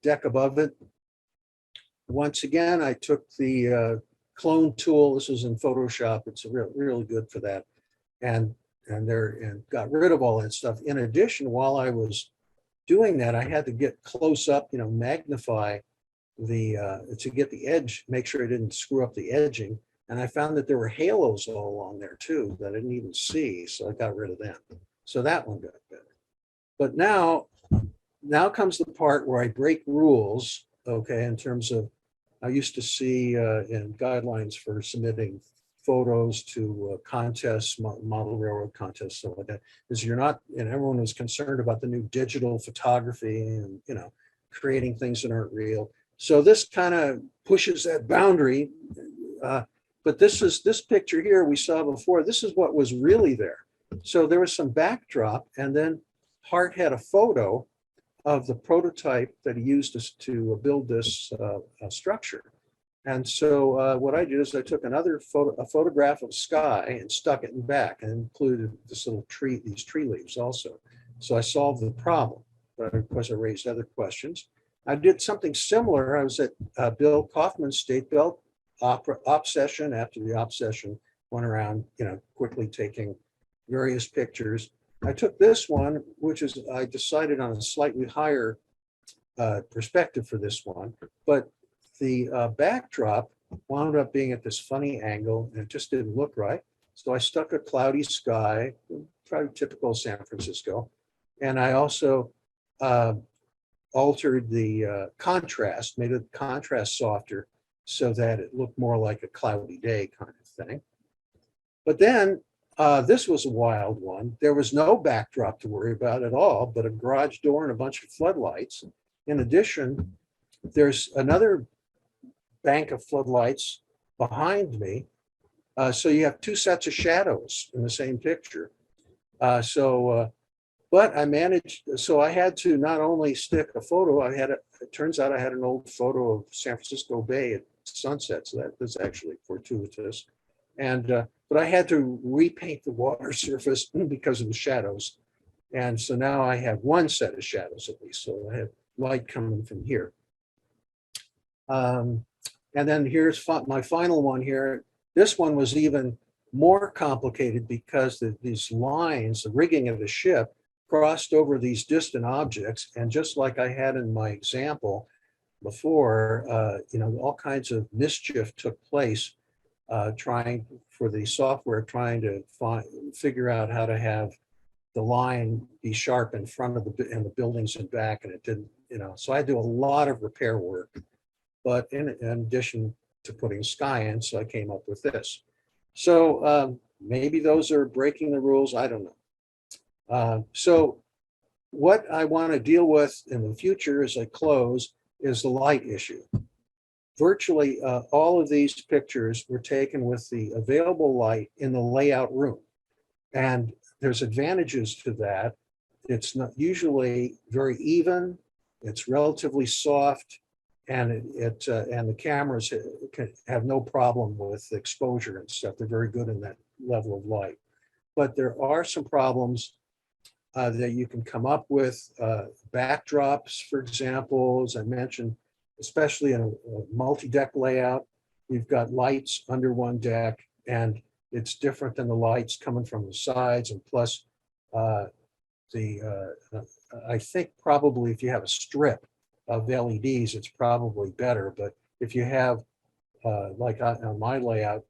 deck above it. Once again, I took the clone tool. This is in Photoshop. It's really good for that, and got rid of all that stuff. In addition, while I was doing that, I had to get close up, magnify to get the edge, make sure I didn't screw up the edging. And I found that there were halos all along there too that I didn't even see, so I got rid of them. So that one got better. But now comes the part where I break rules. Okay, in terms of, I used to see in guidelines for submitting photos to contests, model railroad contests, stuff like that, is you're not, and everyone was concerned about the new digital photography and, creating things that aren't real. So this kind of pushes that boundary. But this picture here we saw before, this is what was really there. So there was some backdrop, and then Hart had a photo of the prototype that he used to build this structure. And so what I did is I took a photograph of sky and stuck it in back and included this little tree, these tree leaves also. So I solved the problem, but of course I raised other questions. I did something similar. I was at Bill Kaufman's State Belt op session. After the op session, went around, quickly taking various pictures. I took this one, I decided on a slightly higher perspective for this one, but the backdrop wound up being at this funny angle and it just didn't look right. So I stuck a cloudy sky, probably typical San Francisco. And I also altered the contrast, made the contrast softer so that it looked more like a cloudy day kind of thing. But then this was a wild one. There was no backdrop to worry about at all, but a garage door and a bunch of floodlights. In addition, there's another bank of floodlights behind me. So you have two sets of shadows in the same picture. But I managed, so I had to not only stick a photo, it turns out I had an old photo of San Francisco Bay at sunset. So that's actually fortuitous. And, but I had to repaint the water surface because of the shadows. And so now I have one set of shadows at least. So I have light coming from here. And then here's my final one here. This one was even more complicated because these lines, the rigging of the ship, crossed over these distant objects. And just like I had in my example before, all kinds of mischief took place trying to figure out how to have the line be sharp in front of the buildings and back, and so I do a lot of repair work, but in addition to putting sky in, so I came up with this. So maybe those are breaking the rules. I don't know. So what I want to deal with in the future as I close is the light issue. Virtually all of these pictures were taken with the available light in the layout room. And there's advantages to that. It's not usually very even, it's relatively soft, and and the cameras can have no problem with exposure and stuff. They're very good in that level of light. But there are some problems that you can come up with. Backdrops, for example, as I mentioned, especially in a multi-deck layout, you've got lights under one deck, and it's different than the lights coming from the sides. And plus, I think probably if you have a strip of LEDs, it's probably better. But if you have, like on my layout,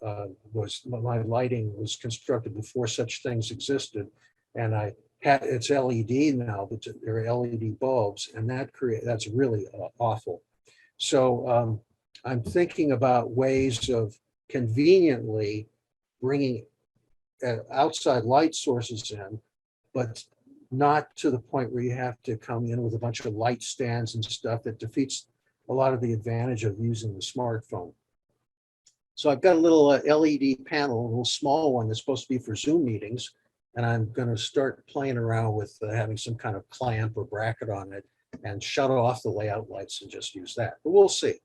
my lighting was constructed before such things existed, and it's LED now, but they're LED bulbs, and that's really awful. So I'm thinking about ways of conveniently bringing outside light sources in, but not to the point where you have to come in with a bunch of light stands and stuff. That defeats a lot of the advantage of using the smartphone. So I've got a little LED panel, a little small one that's supposed to be for Zoom meetings, and I'm going to start playing around with having some kind of clamp or bracket on it and shut off the layout lights and just use that. But we'll see.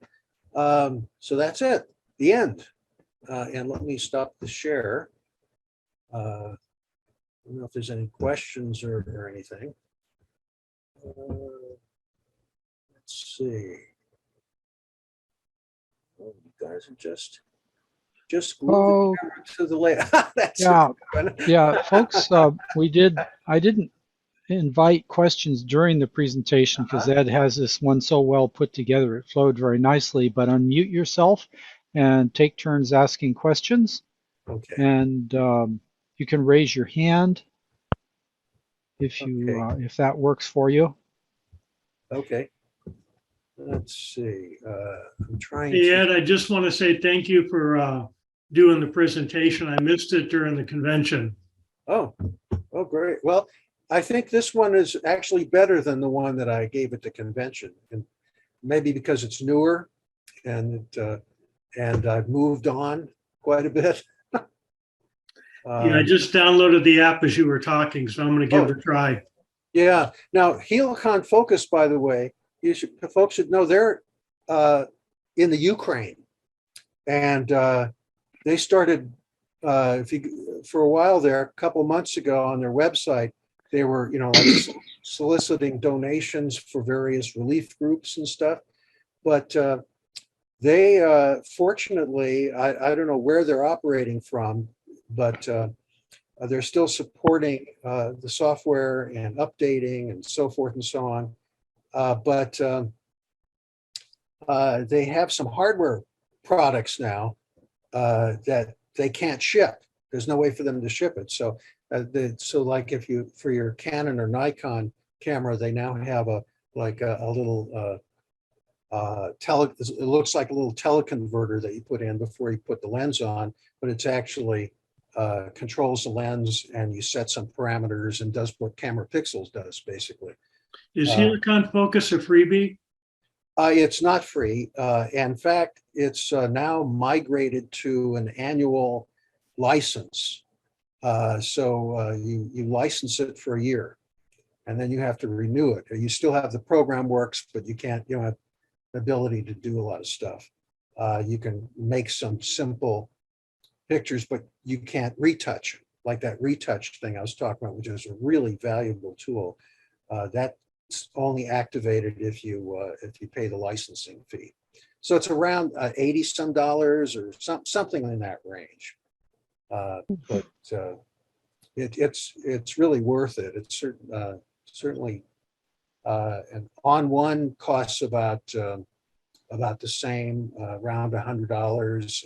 So that's it, the end. And let me stop the share. I don't know if there's any questions or anything. Let's see. Oh, you guys are just glued the camera to the layout. That's yeah, folks. I didn't invite questions during the presentation because Ed has this one so well put together. It flowed very nicely. But unmute yourself and take turns asking questions. Okay. And you can raise your hand if if that works for you. Okay. Let's see. I'm trying Hey, to. Ed, I just want to say thank you for doing the presentation. I missed it during the convention. Oh, great. Well, I think this one is actually better than the one that I gave at the convention, and maybe because it's newer, and I've moved on quite a bit. Yeah, I just downloaded the app as you were talking, so I'm going to give it a try. Yeah. Now, Helicon Focus, by the way, folks should know they're in the Ukraine, and they started for a while there, a couple months ago on their website. They were, like soliciting donations for various relief groups and stuff. But they, fortunately, I don't know where they're operating from, but they're still supporting the software and updating and so forth and so on. But they have some hardware products now that they can't ship. There's no way for them to ship it. So, like if you, for your Canon or Nikon camera, they now have a little it looks like a little teleconverter that you put in before you put the lens on, but it's actually controls the lens, and you set some parameters and does what camera pixels does basically. Is Helicon Focus a freebie? It's not free. In fact, it's now migrated to an annual license. So you license it for a year, and then you have to renew it. You still have the program works, but you don't have the ability to do a lot of stuff. You can make some simple pictures, but you can't retouch, like that retouch thing I was talking about, which is a really valuable tool. That's only activated if you pay the licensing fee. So it's around $80 some or something in that range. But it's really worth it. It's certainly and on one costs about the same, around $100.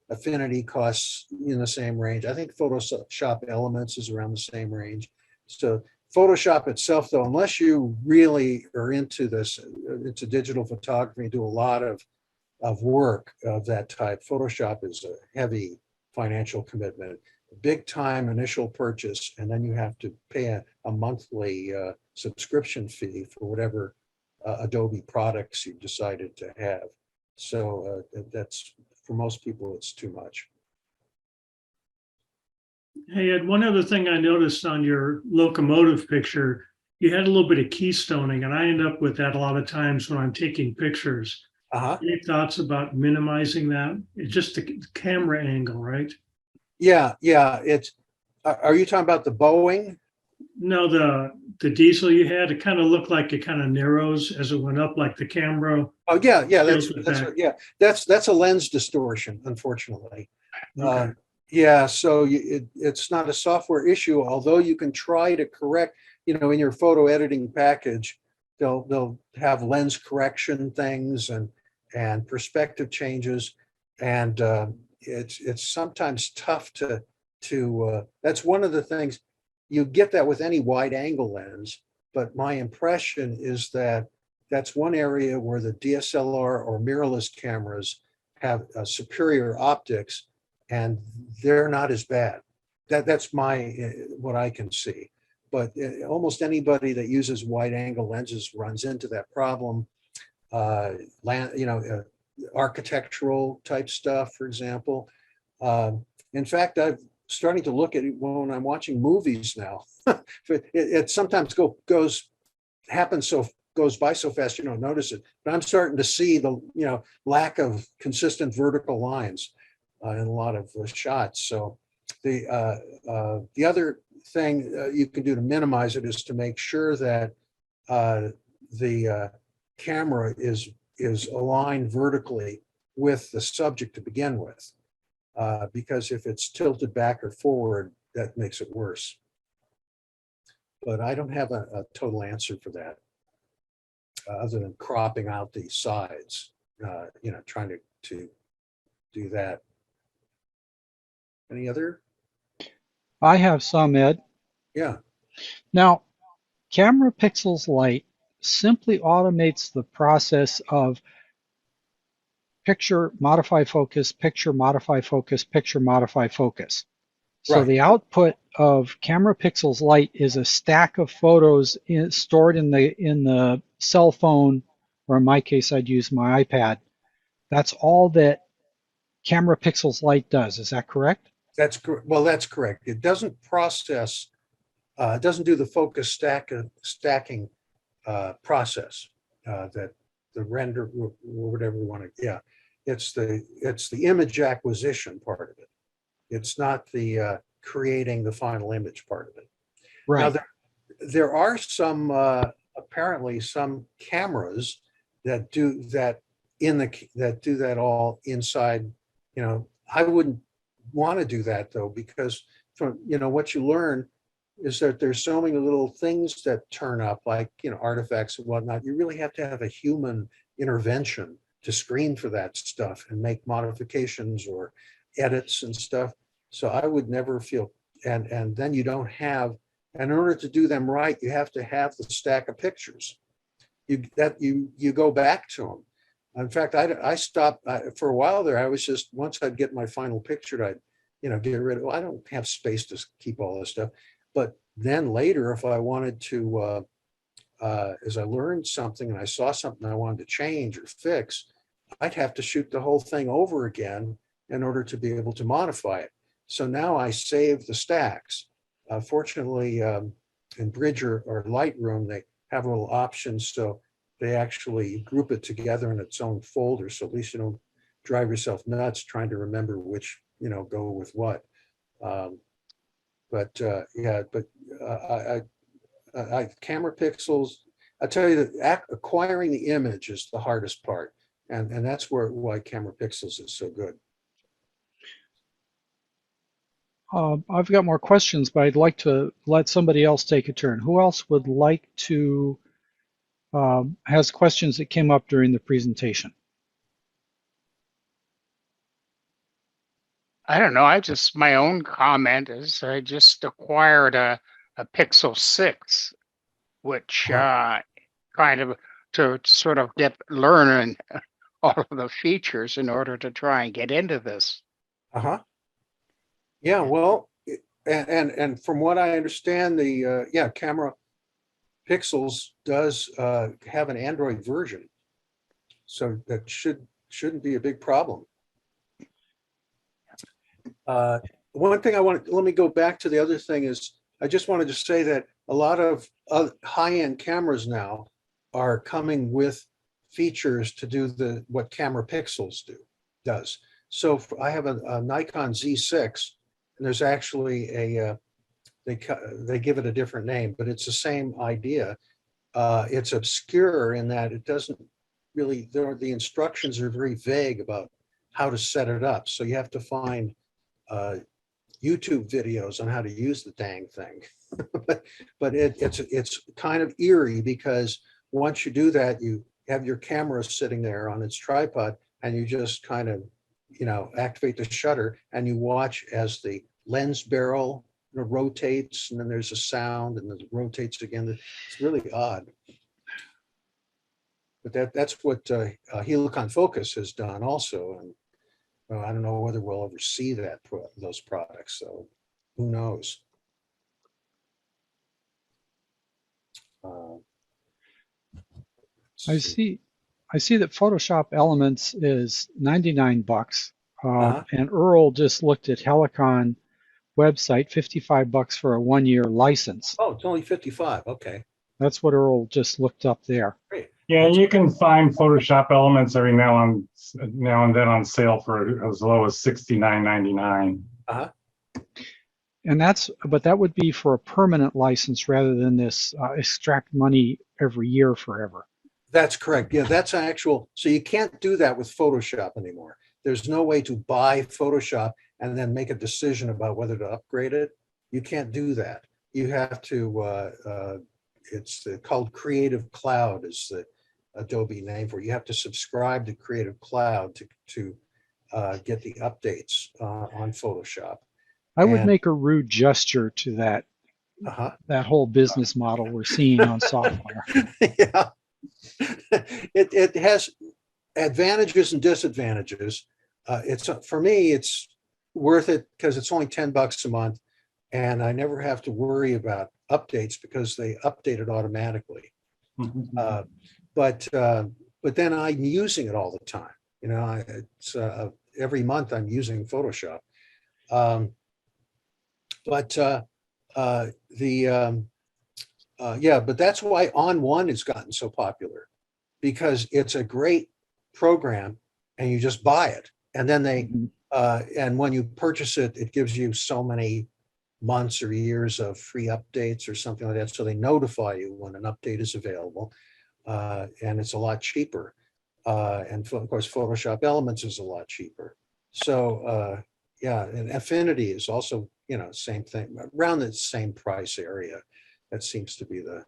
Affinity costs in the same range. I think Photoshop Elements is around the same range. So Photoshop itself, though, unless you really are into this, into digital photography, do a lot of work of that type, Photoshop is a heavy financial commitment, big time initial purchase, and then you have to pay a monthly subscription fee for whatever Adobe products you've decided to have. So that's, for most people, it's too much. Hey, Ed, one other thing I noticed on your locomotive picture, you had a little bit of keystoning, and I end up with that a lot of times when I'm taking pictures. Any thoughts about minimizing that? It's just the camera angle, right? Yeah, it's, are you talking about the Boeing? No, the diesel you had, it kind of looked like it kind of narrows as it went up, like the camera. Oh, yeah, that's a lens distortion, unfortunately. Okay. Yeah, so it's not a software issue, although you can try to correct, in your photo editing package, they'll have lens correction things and perspective changes, and it's sometimes tough to that's one of the things. You get that with any wide angle lens, but my impression is that that's one area where the DSLR or mirrorless cameras have superior optics, and they're not as bad. That's what I can see. But almost anybody that uses wide angle lenses runs into that problem. Architectural type stuff, for example. In fact, I'm starting to look at it when I'm watching movies now. it sometimes goes by so fast you don't notice it. But I'm starting to see the lack of consistent vertical lines in a lot of shots. So the other thing you can do to minimize it is to make sure that the camera is aligned vertically with the subject to begin with, because if it's tilted back or forward, that makes it worse. But I don't have a total answer for that, other than cropping out the sides, trying to do that. Any other? I have some, Ed. Yeah. Now, Camera Pixels Lite simply automates the process of picture, modify focus, picture, modify focus, picture, modify focus. So Right. the output of Camera Pixels Lite is a stack of photos stored in the cell phone, or in my case, I'd use my iPad. That's all that Camera Pixels Lite does. Is that correct? That's correct. It doesn't process. It doesn't do the focus stacking process that the render or whatever we want to. Yeah, it's the image acquisition part of it. It's not the creating the final image part of it. Right. Now there are some apparently some cameras that do that all inside. I wouldn't want to do that though, because from what you learn is that there's so many little things that turn up, like artifacts and whatnot. You really have to have a human intervention to screen for that stuff and make modifications or edits and stuff. So I would never feel, and then you don't have, and in order to do them right, you have to have the stack of pictures. You go back to them. In fact, I stopped for a while there. I was just, once I'd get my final picture, I'd get rid of. Well, I don't have space to keep all this stuff. But then later, if I wanted to, as I learned something and I saw something I wanted to change or fix, I'd have to shoot the whole thing over again in order to be able to modify it. So now I save the stacks. Fortunately, in Bridger or Lightroom, they have a little option, so they actually group it together in its own folder. So at least you don't drive yourself nuts trying to remember which, go with what. Camera pixels, I tell you that acquiring the image is the hardest part. And that's why Camera Pixels is so good. I've got more questions, but I'd like to let somebody else take a turn. Who else would like to, has questions that came up during the presentation? I don't know. My own comment is I just acquired a a Pixel 6, which kind of to sort of learn all of the features in order to try and get into this. Yeah, well, and from what I understand, the camera Pixels does have an Android version, so that shouldn't be a big problem. One thing let me go back to the other thing is, I just wanted to say that a lot of high-end cameras now are coming with features to do what camera Pixels does. So I have a Nikon Z6, and there's actually they give it a different name, but it's the same idea. It's obscure in that it doesn't really, the instructions are very vague about how to set it up. So you have to find YouTube videos on how to use the dang thing. but it's kind of eerie, because once you do that, you have your camera sitting there on its tripod, and you just kind of, activate the shutter, and you watch as the lens barrel rotates, and then there's a sound, and then it rotates again. It's really odd. But that's what Helicon Focus has done also, and I don't know whether we'll ever see those products. So who knows? I see that Photoshop Elements is $99, and Earl just looked at Helicon website, $55 for a 1-year license. Oh, it's only 55. Okay. That's what Earl just looked up there. Great. Yeah, and you can find Photoshop Elements every now and then on sale for as low as $69.99. And but that would be for a permanent license rather than this extract money every year forever. That's correct. Yeah, that's actual. So you can't do that with Photoshop anymore. There's no way to buy Photoshop and then make a decision about whether to upgrade it. You can't do that. You have to, it's called Creative Cloud is the Adobe name for it. You have to subscribe to Creative Cloud to get the updates on Photoshop. I would make a rude gesture to that whole business model we're seeing on software. Yeah, it has advantages and disadvantages. For me, it's worth it because it's only $10 a month, and I never have to worry about updates because they update it automatically. But then I'm using it all the time. It's every month I'm using Photoshop. But that's why On One has gotten so popular, because it's a great program, and you just buy it, and then and when you purchase it, it gives you so many months or years of free updates or something like that. So they notify you when an update is available, and it's a lot cheaper. And of course, Photoshop Elements is a lot cheaper. So and Affinity is also, same thing, around the same price area. That seems to be the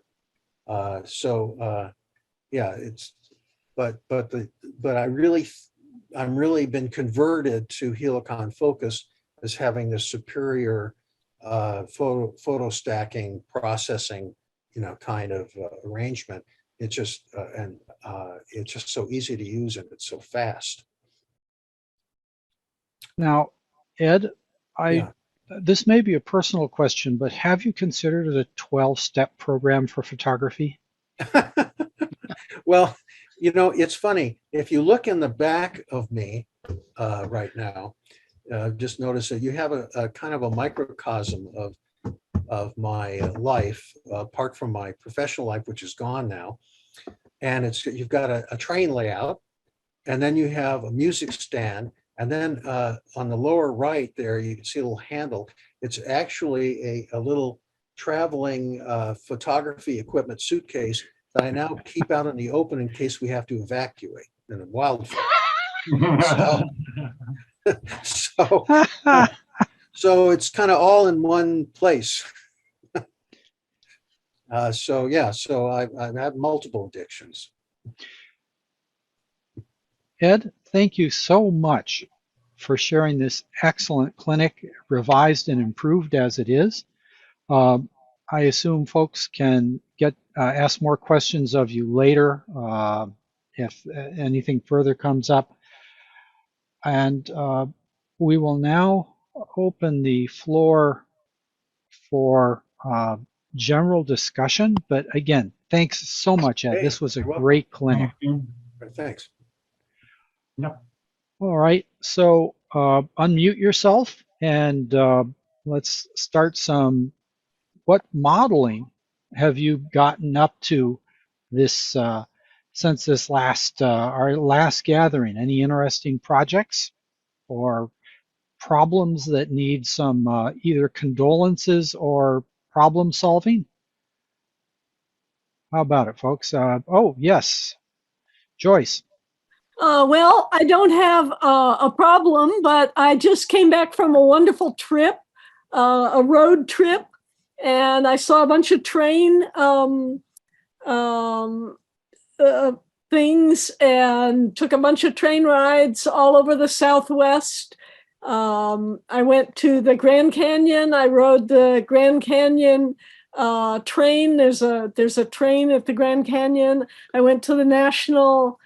it's but I'm really been converted to Helicon Focus as having the superior photo stacking processing, kind of arrangement. It's just it's just so easy to use, and it's so fast. Now, Ed, this may be a personal question, but have you considered a 12-step program for photography? Well, it's funny. If you look in the back of me right now, just notice that you have a kind of a microcosm of my life, apart from my professional life, which is gone now. And you've got a train layout, and then you have a music stand, and then on the lower right there, you can see a little handle. It's actually a little traveling photography equipment suitcase that I now keep out in the open in case we have to evacuate in a wildfire. So it's kind of all in one place. So I have multiple addictions. Ed, thank you so much for sharing this excellent clinic, revised and improved as it is. I assume folks can get ask more questions of you later if anything further comes up. And we will now open the floor for general discussion. But again, thanks so much, Ed. Hey, This was a you're welcome. great clinic. Thanks. Yep. All right, so unmute yourself and let's start some. What modeling have you gotten up to this since this last our last gathering? Any interesting projects or problems that need some either condolences or problem solving? How about it, folks? Oh, yes, Joyce. Well, I don't have a problem, but I just came back from a wonderful trip, a road trip, and I saw a bunch of train um, things and took a bunch of train rides all over the Southwest. I went to the Grand Canyon. I rode the Grand Canyon train. There's a train at the Grand Canyon. I went to the National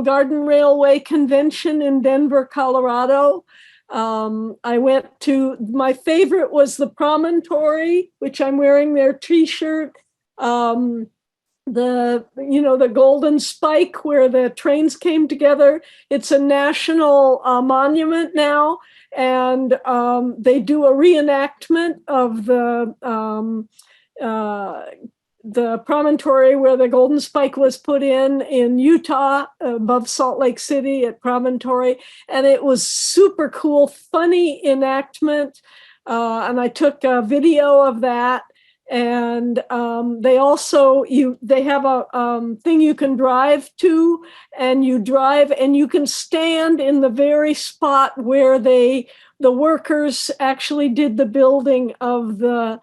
Garden Railway Convention in Denver, Colorado. I went to, my favorite was the Promontory, which I'm wearing their t-shirt. The Golden Spike where the trains came together. It's a national monument now, and they do a reenactment of the promontory where the Golden Spike was put in Utah, above Salt Lake City at Promontory, and it was super cool, funny enactment, and I took a video of that. And they have a thing you can drive to, and you drive and you can stand in the very spot where the workers actually did the building of the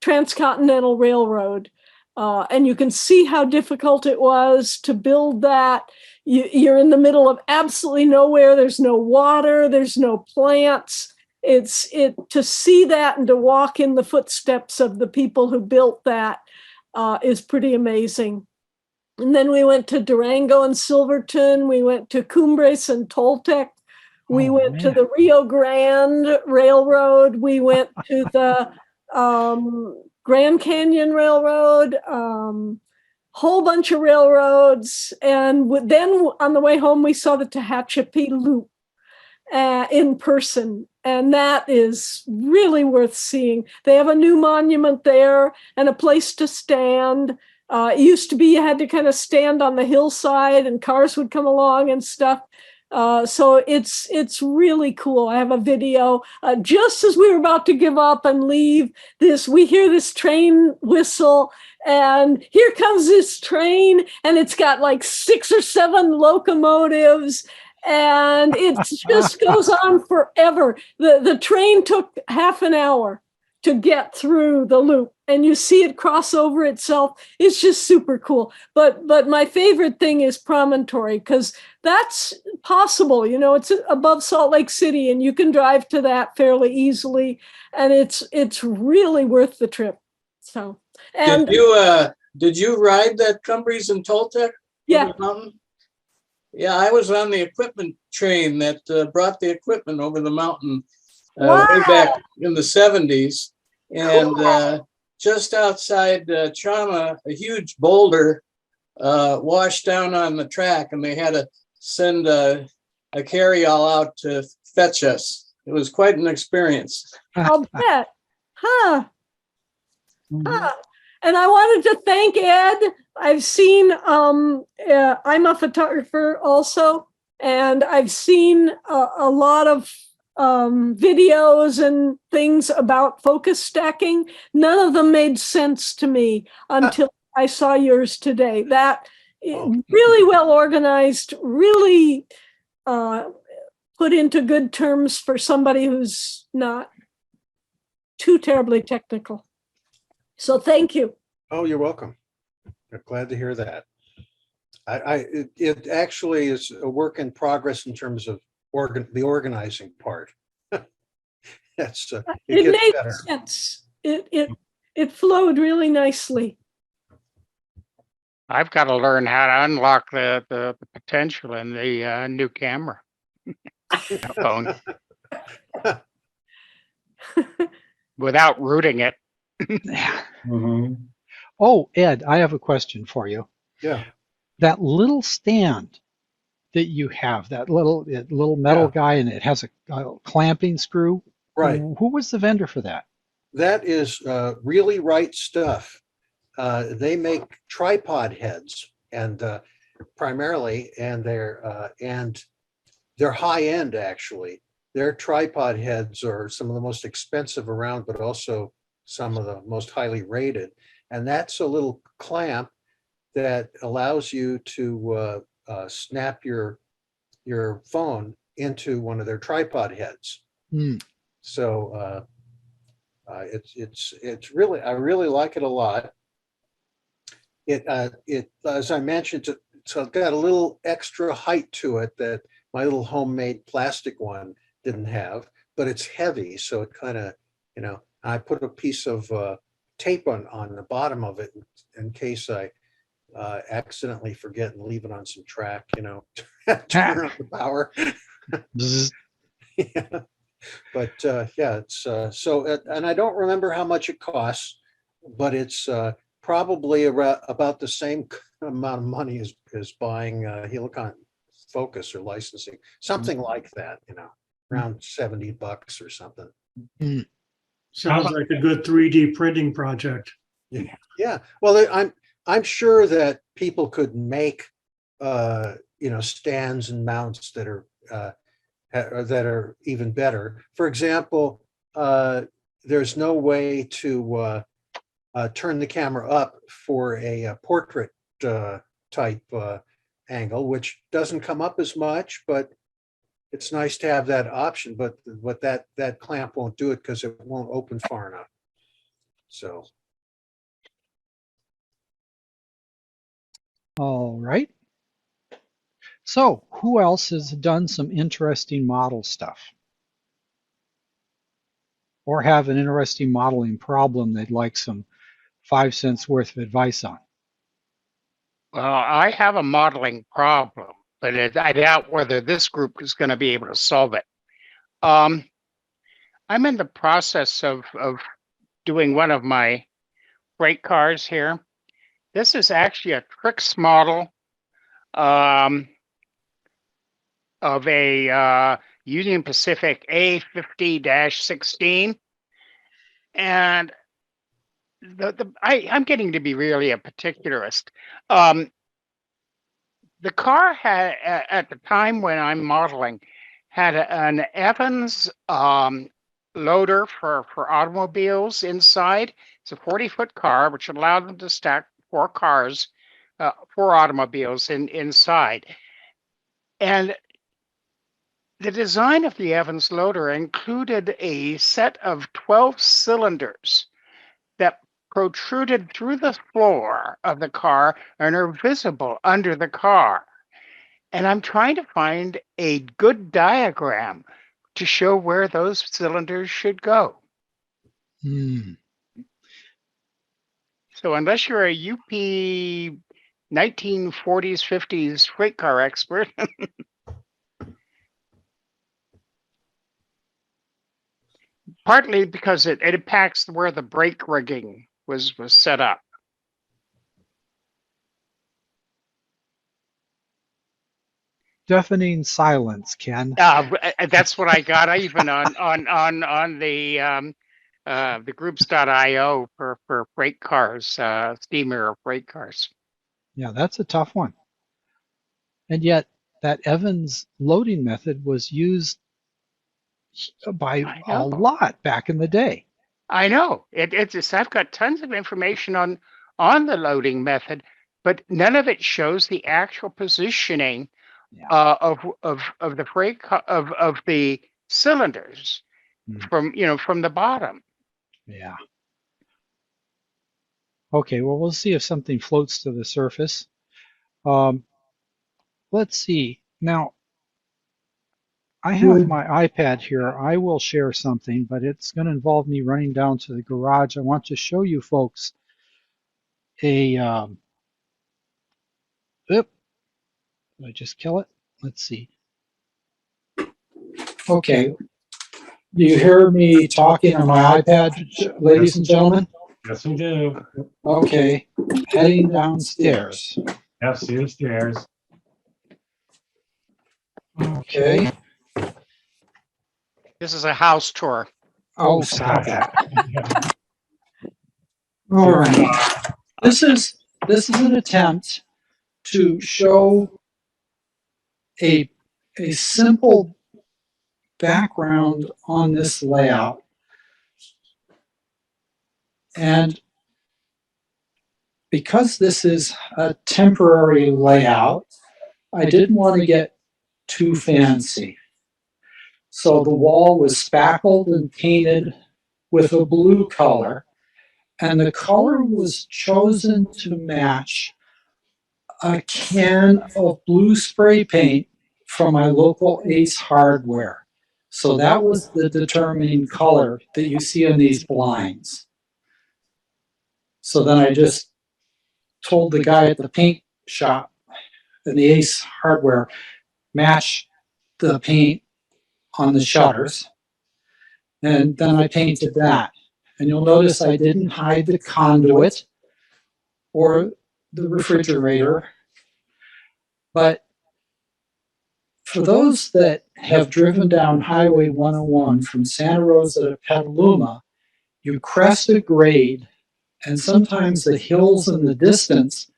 Transcontinental Railroad. And you can see how difficult it was to build that. You're in the middle of absolutely nowhere. There's no water, there's no plants. To see that and to walk in the footsteps of the people who built that is pretty amazing. And then we went to Durango and Silverton. We went to Cumbres and Toltec. We went to the Rio Grande Railroad. We went to the Grand Canyon Railroad, whole bunch of railroads. And then on the way home, we saw the Tehachapi Loop in person. And that is really worth seeing. They have a new monument there and a place to stand. It used to be you had to kind of stand on the hillside and cars would come along and stuff. So it's really cool. I have a video. Just as we were about to give up and leave, we hear this train whistle, and here comes this train, and it's got like 6 or 7 locomotives. And it just goes on forever. The train took half an hour to get through the loop, and you see it cross over itself. It's just super cool. But my favorite thing is Promontory, because that's possible. It's above Salt Lake City, and you can drive to that fairly easily, and it's really worth the trip. So, and did you ride that Cumbres and Toltec? Yeah. Yeah, I was on the equipment train that brought the equipment over the mountain wow. way back in the 70s. And just outside Chama, a huge boulder washed down on the track, and they had to send a carry-all out to fetch us. It was quite an experience. I'll bet. Huh. Huh. And I wanted to thank Ed. I've seen, I'm a photographer also, and I've seen a lot of videos and things about focus stacking. None of them made sense to me until I saw yours today. That really well organized, really put into good terms for somebody who's not too terribly technical. So thank you. Oh, you're welcome. I'm glad to hear that. It actually is a work in progress in terms of the organizing part. That's it It gets made better. sense. It flowed really nicely. I've got to learn how to unlock the potential in the new camera phone without rooting it. Mhm. Oh, Ed, I have a question for you. Yeah, That little stand that you have, that little metal yeah, guy, and it has a clamping screw. right. Who was the vendor for that? That is really right stuff. They make tripod heads and primarily, and they're high end actually. Their tripod heads are some of the most expensive around, but also some of the most highly rated. And that's a little clamp that allows you to snap your phone into one of their tripod heads. Hmm. So it's really, I really like it a lot. It as I mentioned, so it's got a little extra height to it that my little homemade plastic one didn't have, but it's heavy, so it kind of, I put a piece of tape on the bottom of it in case I accidentally forget and leave it on some track, turn on the power. Yeah. But yeah, it's and I don't remember how much it costs, but it's probably about the same amount of money as buying Helicon Focus or licensing, something like that, around $70 or something. Sounds like a good 3D printing project. Yeah, yeah. Well, I'm sure that people could make stands and mounts that are even better. For example, there's no way to turn the camera up for a portrait type angle, which doesn't come up as much, but it's nice to have that option. But that clamp won't do it because it won't open far enough. So. All right. So, who else has done some interesting model stuff? Or have an interesting modeling problem they'd like some 5 cents worth of advice on? Well, I have a modeling problem, but I doubt whether this group is going to be able to solve it. I'm in the process of doing one of my freight cars here. This is actually a Trix model of a Union Pacific A50-16. And I'm getting to be really a particularist. The car had, at the time when I'm modeling, had an Evans loader for automobiles inside. It's a 40-foot car, which allowed them to stack 4 cars, 4 automobiles inside. And the design of the Evans loader included a set of 12 cylinders that protruded through the floor of the car and are visible under the car. And I'm trying to find a good diagram to show where those cylinders should go. Hmm. So unless you're a UP 1940s, 50s freight car expert, partly because it impacts where the brake rigging was set up. Deafening silence, Ken. That's what I got even on the groups.io for freight cars, steamer freight cars. Yeah, that's a tough one. And yet, that Evans loading method was used by a lot back in the day. I know. I've got tons of information on the loading method, but none of it shows the actual positioning of the freight of the cylinders from the bottom. Yeah. Okay, well, we'll see if something floats to the surface. Let's see. Now, I have my iPad here. I will share something, but it's going to involve me running down to the garage. I want to show you folks a, did I just kill it? Let's see. Okay. Do you hear me talking on my iPad, ladies and gentlemen? Yes, we do. Okay. Heading downstairs. Yep, see the stairs. Okay. This is a house tour. Oh, stop that. All right. This is an attempt to show a simple background on this layout. And because this is a temporary layout, I didn't want to get too fancy. So the wall was spackled and painted with a blue color, and the color was chosen to match a can of blue spray paint from my local Ace Hardware. So that was the determining color that you see in these blinds. So then I just told the guy at the paint shop in the Ace Hardware, match the paint on the shutters. And then I painted that. And you'll notice I didn't hide the conduit or the refrigerator. But for those that have driven down Highway 101 from Santa Rosa to Petaluma, you crest a grade, and sometimes the hills in the distance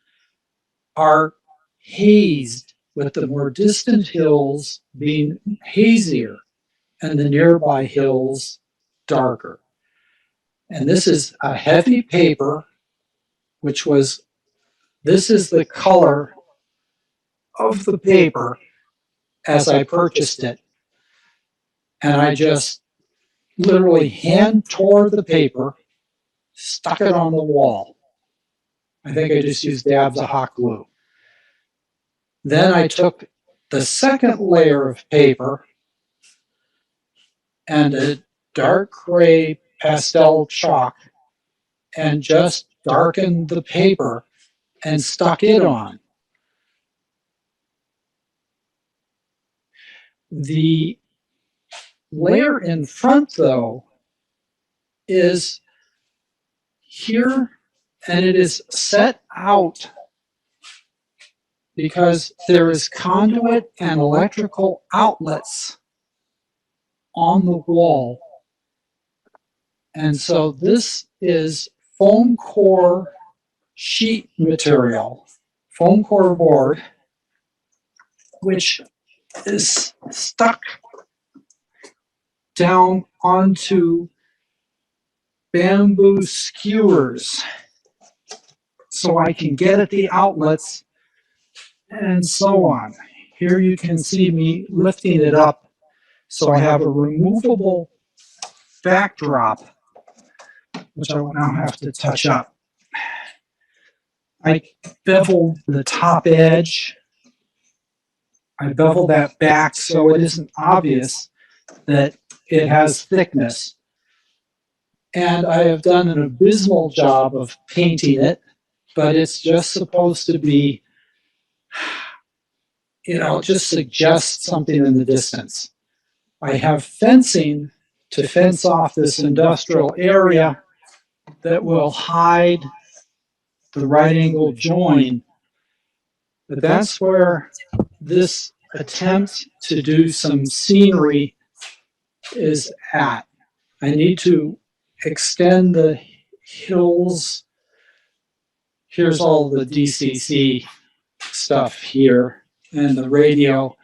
are hazed, with the more distant hills being hazier and the nearby hills darker. And this is a heavy paper, this is the color of the paper as I purchased it. And I just literally hand tore the paper, stuck it on the wall. I think I just used dabs of hot glue. Then I took the second layer of paper and a dark gray pastel chalk and just darkened the paper and stuck it on. The layer in front, though, is here, and it is set out because there is conduit and electrical outlets on the wall. And so this is foam core sheet material, foam core board, which is stuck down onto bamboo skewers so I can get at the outlets and so on. Here you can see me lifting it up so I have a removable backdrop, which I will now have to touch up. I beveled the top edge. I beveled that back so it isn't obvious that it has thickness. And I have done an abysmal job of painting it, but it's just supposed to be, just suggest something in the distance. I have fencing to fence off this industrial area that will hide the right angle join. But that's where this attempt to do some scenery is at. I need to extend the hills. Here's all the DCC stuff here and the radio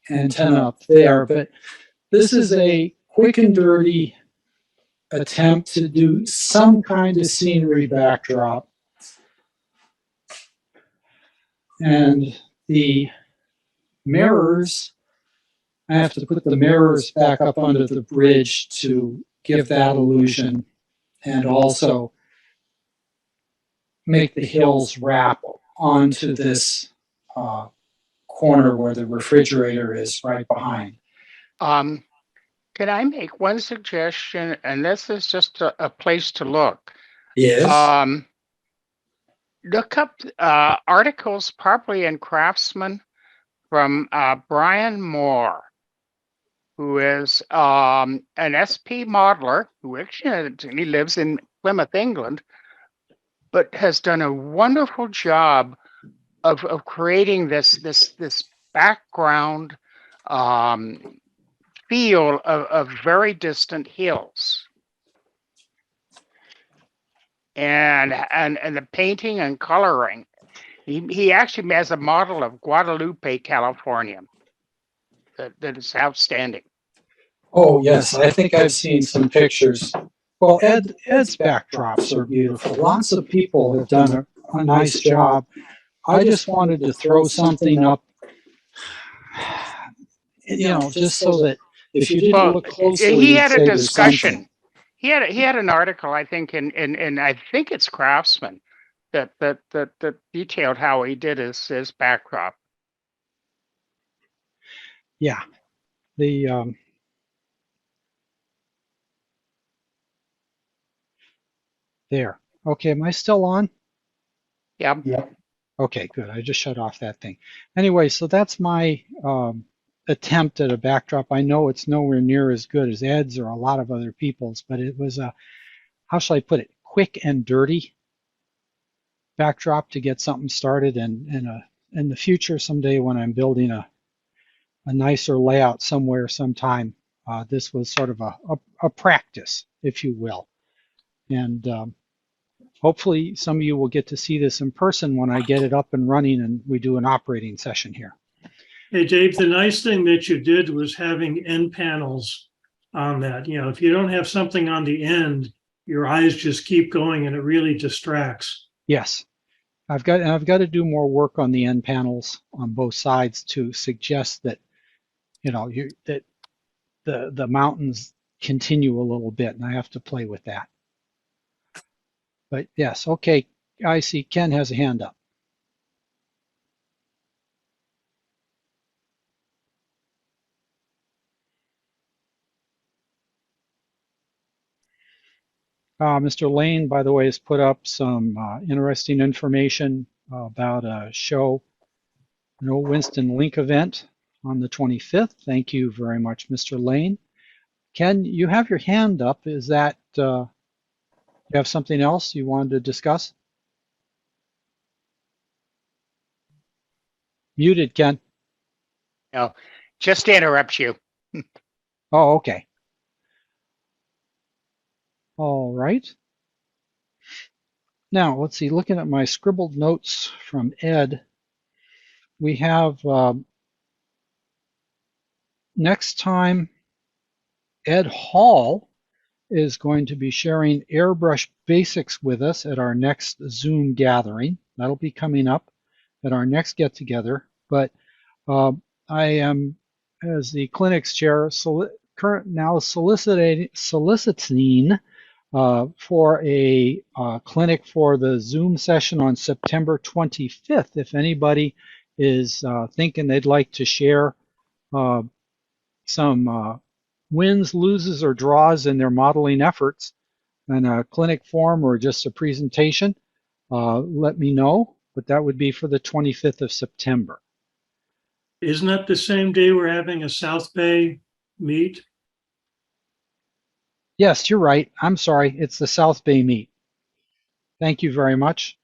antenna up there. But this is a quick and dirty attempt to do some kind of scenery backdrop. And the mirrors, I have to put the mirrors back up under the bridge to give that illusion and also make the hills wrap onto this corner where the refrigerator is right behind. Can I make one suggestion? And this is just a place to look. Yes. Look up articles probably in Craftsman from Brian Moore, who is an SP modeler who actually lives in Plymouth, England, but has done a wonderful job of creating this background feel of very distant hills. And the painting and coloring. He actually has a model of Guadalupe, California that is outstanding. Oh, yes, I think I've seen some pictures. Well, Ed's backdrops are beautiful. Lots of people have done a nice job. I just wanted to throw something up, just so that if you didn't look closely, he had a you'd say discussion. there's He had an article, I think, in I think it's Craftsman that detailed how he did his backdrop. Yeah, there. Okay, am I still on? Yeah. Okay, good. I just shut off that thing. Anyway, so that's my attempt at a backdrop. I know it's nowhere near as good as Ed's or a lot of other people's, but it was a, how shall I put it, quick and dirty backdrop to get something started. And in the future, someday when I'm building a nicer layout somewhere, sometime, this was sort of a practice, if you will. And hopefully some of you will get to see this in person when I get it up and running and we do an operating session here. Hey, Dave, the nice thing that you did was having end panels on that. If you don't have something on the end, your eyes just keep going and it really distracts. Yes, I've got to do more work on the end panels on both sides to suggest that, that the mountains continue a little bit, and I have to play with that. But yes, okay, I see Ken has a hand up. Mr. Lane, by the way, has put up some interesting information about a show, Winston Link event on the 25th. Thank you very much, Mr. Lane. Ken, you have your hand up. Is that, you have something else you wanted to discuss? Muted, Ken. No, just to interrupt you. Oh, okay. All right. Now, let's see, looking at my scribbled notes from Ed, we have next time Ed Hall is going to be sharing airbrush basics with us at our next Zoom gathering. That'll be coming up at our next get together. But I am, as the clinics chair, now soliciting for a clinic for the Zoom session on September 25th. If anybody is thinking they'd like to share some wins, loses, or draws in their modeling efforts in a clinic form or just a presentation, let me know. But that would be for the 25th of September. Isn't that the same day we're having a South Bay meet? Yes, you're right. I'm sorry. It's the South Bay meet. Thank you very much.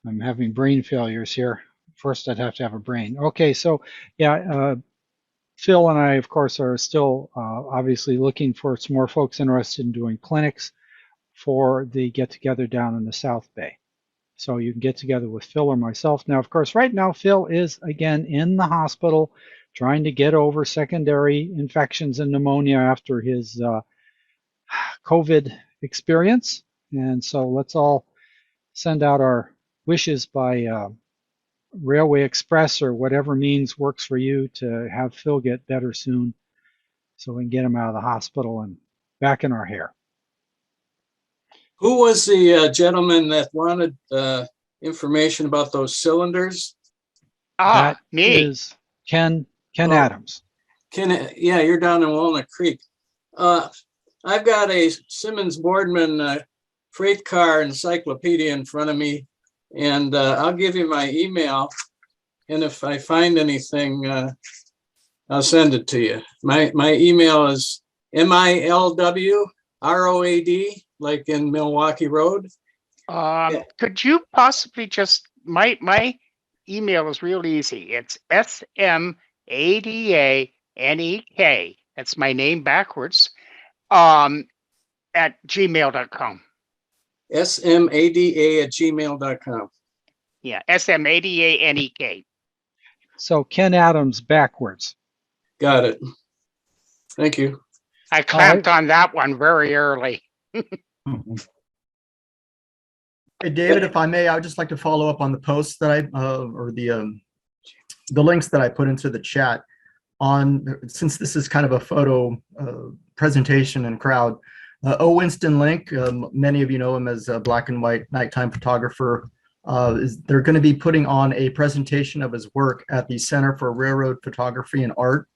I'm having brain failures here. First, I'd have to have a brain. Okay, so yeah, Phil and I, of course, are still obviously looking for some more folks interested in doing clinics for the get-together down in the South Bay. So you can get together with Phil or myself. Now, of course, right now, Phil is, again, in the hospital trying to get over secondary infections and pneumonia after his COVID experience. And so let's all send out our wishes by Railway Express or whatever means works for you to have Phil get better soon so we can get him out of the hospital and back in our hair. Who was the gentleman that wanted information about those cylinders? That me. Is Ken Adams. Yeah, you're down in Walnut Creek. I've got a Simmons Boardman freight car encyclopedia in front of me, and I'll give you my email. And if I find anything, I'll send it to you. My email is MILWROAD, like in Milwaukee Road. Could you possibly just my email is real easy. It's SMADANEK. That's my name backwards. At gmail.com. SMADA@gmail.com. Yeah, SMADANEK. So Ken Adams backwards. Got it. Thank you. I clamped on that one very early. Hey, David, if I may, I would just like to follow up on the posts that I, or the links that I put into the chat on, since this is kind of a photo presentation and crowd. O. Winston Link, many of you know him as a black and white nighttime photographer. They're going to be putting on a presentation of his work at the Center for Railroad Photography and Art.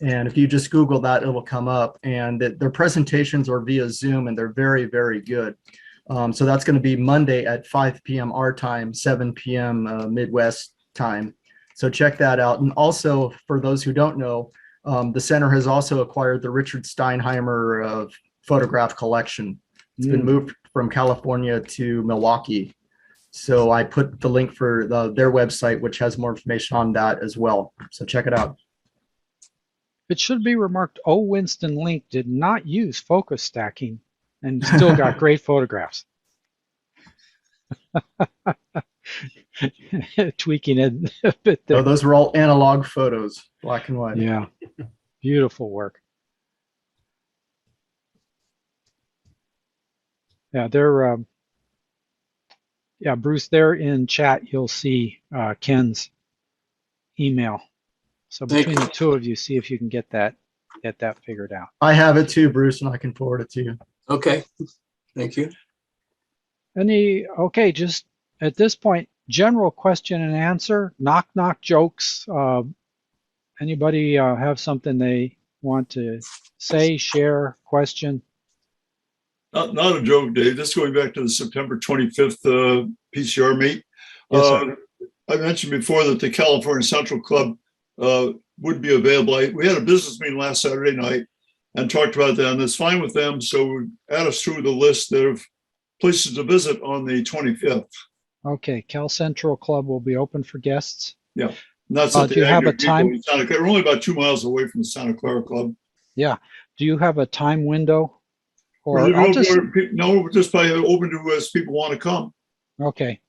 And if you just Google that, it'll come up. And their presentations are via Zoom, and they're very, very good. So that's going to be Monday at 5 p.m. our time, 7 p.m. Midwest time. So check that out. And also, for those who don't know, the center has also acquired the Richard Steinheimer photograph collection. It's been moved from California to Milwaukee. So I put the link for their website, which has more information on that as well. So check it out. It should be remarked, O. Winston Link did not use focus stacking and still got great photographs. Tweaking it a bit there. Oh, those were all analog photos, black and white. Yeah, beautiful work. Yeah, they're, yeah, Bruce, there in chat, you'll see Ken's email. So between the two of you, see if you can get that figured out. I have it too, Bruce, and I can forward it to you. Okay, thank you. Okay, just at this point, general question and answer, knock jokes. Anybody have something they want to say, share, question? Not a joke, Dave. Just going back to the September 25th PCR meet. Yes, sir. I mentioned before that the California Central Club would be available. We had a business meeting last Saturday night and talked about that, and it's fine with them. So add us to the list of places to visit on the 25th. Okay, Cal Central Club will be open for guests. Yeah, and that's at do you have a time? We're only about 2 miles away from the Santa Clara Club. Yeah. Do you have a time window? Or no, we're just by open to as people want to come. Okay.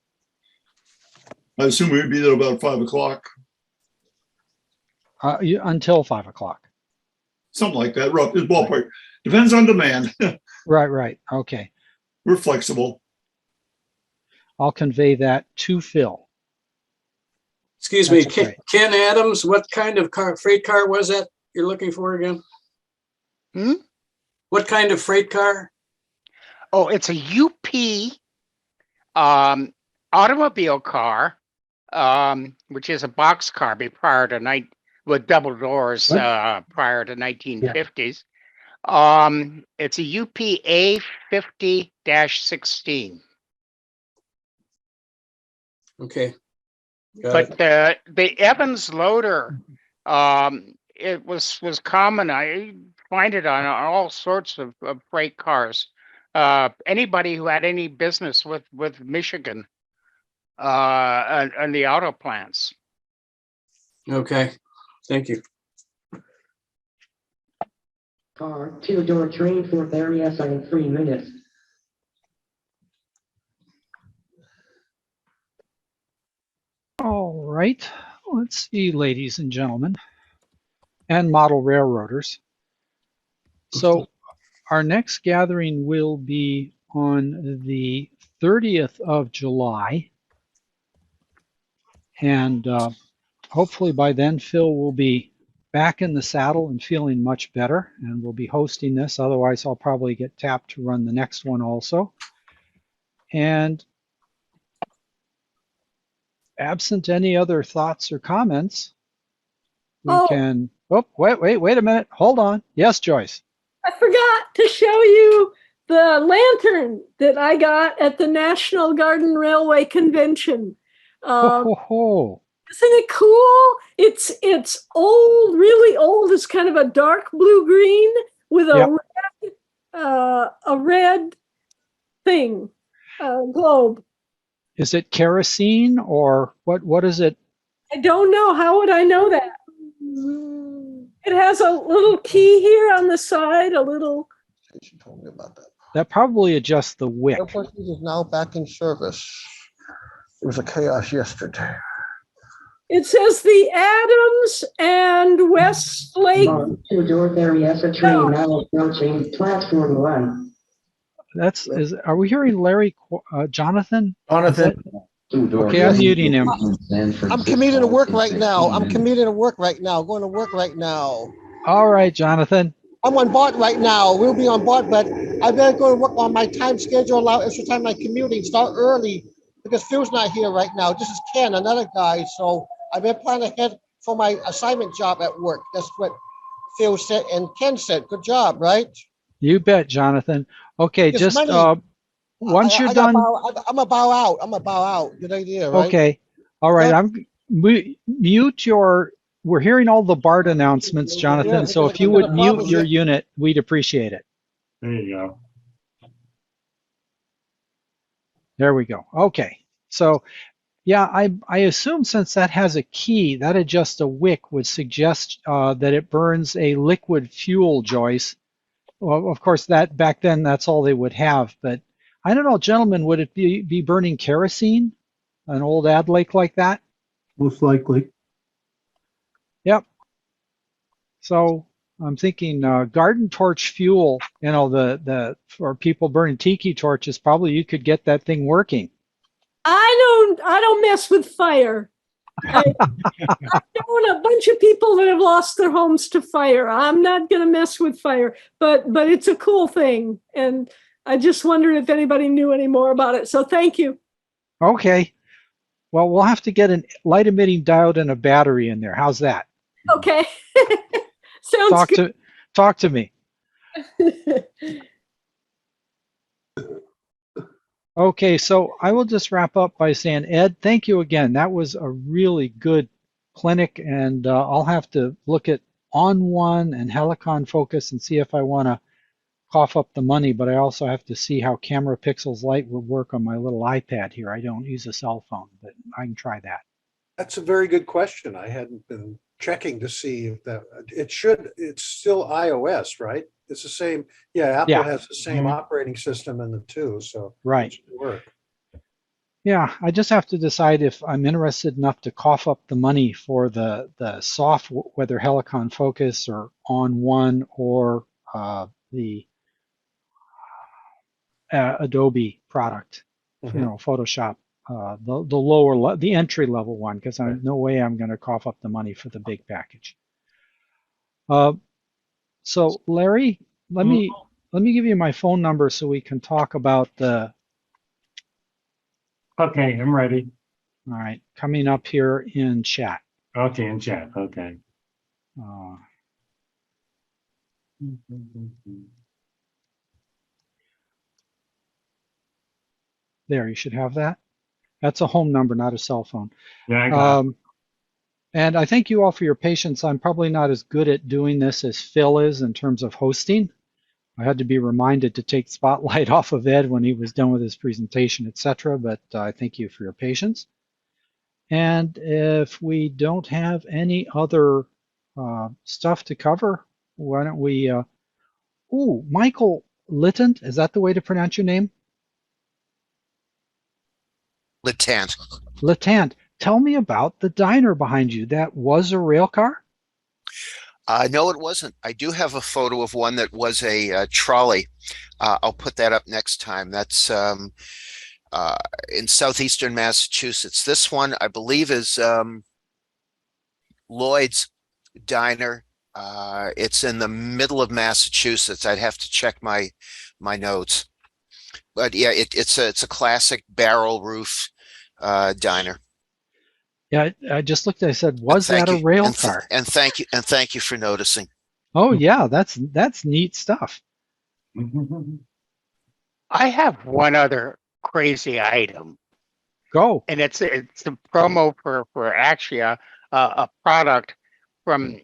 I assume we'd be there about 5 o'clock. Until 5 o'clock. Something like that. Rough is ballpark. Depends on demand. Right. Okay. We're flexible. I'll convey that to Phil. Excuse me, Ken Adams, what kind of freight car was that you're looking for again? What kind of freight car? Oh, it's a UP automobile car, which is a box car prior to with double doors prior to 1950s. Yeah. It's a UP A50-16. Okay. But the Evans loader, it was common. I find it on all sorts of freight cars. Anybody who had any business with Michigan and the auto plants. Okay, thank you. Car, two-door train for area in 3 minutes. All right, let's see, ladies and gentlemen, and model railroaders. So our next gathering will be on the 30th of July. And hopefully by then, Phil will be back in the saddle and feeling much better, and we'll be hosting this. Otherwise, I'll probably get tapped to run the next one also. And absent any other thoughts or comments, we can, Oh, wait a minute. Hold on. Yes, Joyce. I forgot to show you the lantern that I got at the National Garden Railway Convention. Isn't it cool? It's old, really old. It's kind of a dark blue green with a red thing, globe. Is it kerosene or what is it? I don't know. How would I know that? It has a little key here on the side, a little. She told me about that. That probably adjusts the wick. Airport is now back in service. It was a chaos yesterday. It says the Adams and Westlake. Two-door Berryessa train now approaching platform 1. Are we hearing Larry, Jonathan? Jonathan. Okay, I'm muting him. I'm commuting to work right now. Going to work right now. All right, Jonathan. I'm on board right now. We'll be on board, but I better go to work on my time schedule, allow extra time my commuting, start early because Phil's not here right now. This is Ken, another guy. So I better plan ahead for my assignment job at work. That's what Phil said and Ken said. Good job, right? You bet, Jonathan. Okay, It's just money. once you're done. I'm a bow out. Good idea, right? Okay. All right. Mute your. We're hearing all the BART announcements, Jonathan. Yeah, so if you would mute your unit, we'd appreciate it. There you go. There we go. Okay. So, yeah, I assume since that has a key, that adjusts a wick would suggest that it burns a liquid fuel, Joyce. Well, of course, that back then that's all they would have. But I don't know, gentlemen, would it be burning kerosene? An old ad lake like that? Most likely. Yep. So I'm thinking garden torch fuel, the for people burning tiki torches, probably you could get that thing working. I don't mess with fire. I know a bunch of people that have lost their homes to fire. I'm not going to mess with fire, but it's a cool thing. And I just wondered if anybody knew any more about it. So thank you. Okay. Well, we'll have to get a light emitting diode and a battery in there. How's that? Okay. Sounds good. Talk to me. Okay, so I will just wrap up by saying, Ed, thank you again. That was a really good clinic, and I'll have to look at On1 and Helicon Focus and see if I want to cough up the money, but I also have to see how camera pixels light would work on my little iPad here. I don't use a cell phone, but I can try that. That's a very good question. I hadn't been checking to see if that it's still iOS, right? It's the same. Yeah, Apple has the same operating system in the two, so right. It should work. Yeah, I just have to decide if I'm interested enough to cough up the money for the soft, whether Helicon Focus or On1 or the Adobe product, Photoshop, the entry level one, because no way I'm going to cough up the money for the big package. So Larry, let me give you my phone number so we can talk about the. Okay, I'm ready. All right, coming up here in chat. Okay, in chat. Okay. There, you should have that. That's a home number, not a cell phone. Yeah, I got it. And I thank you all for your patience. I'm probably not as good at doing this as Phil is in terms of hosting. I had to be reminded to take spotlight off of Ed when he was done with his presentation, etc. But I thank you for your patience. And if we don't have any other stuff to cover, why don't we? Michael Litton, is that the way to pronounce your name? Littant. Littant. Tell me about the diner behind you. That was a rail car? No, it wasn't. I do have a photo of one that was a trolley. I'll put that up next time. That's in southeastern Massachusetts. This one, I believe, is Lloyd's Diner. It's in the middle of Massachusetts. I'd have to check my notes. But yeah, it's a classic barrel roof diner. Yeah, I just looked. I said, "Was that a rail car?" And thank you for noticing. Oh yeah, that's neat stuff. I have one other crazy item. Go. And it's a promo for actually a product from,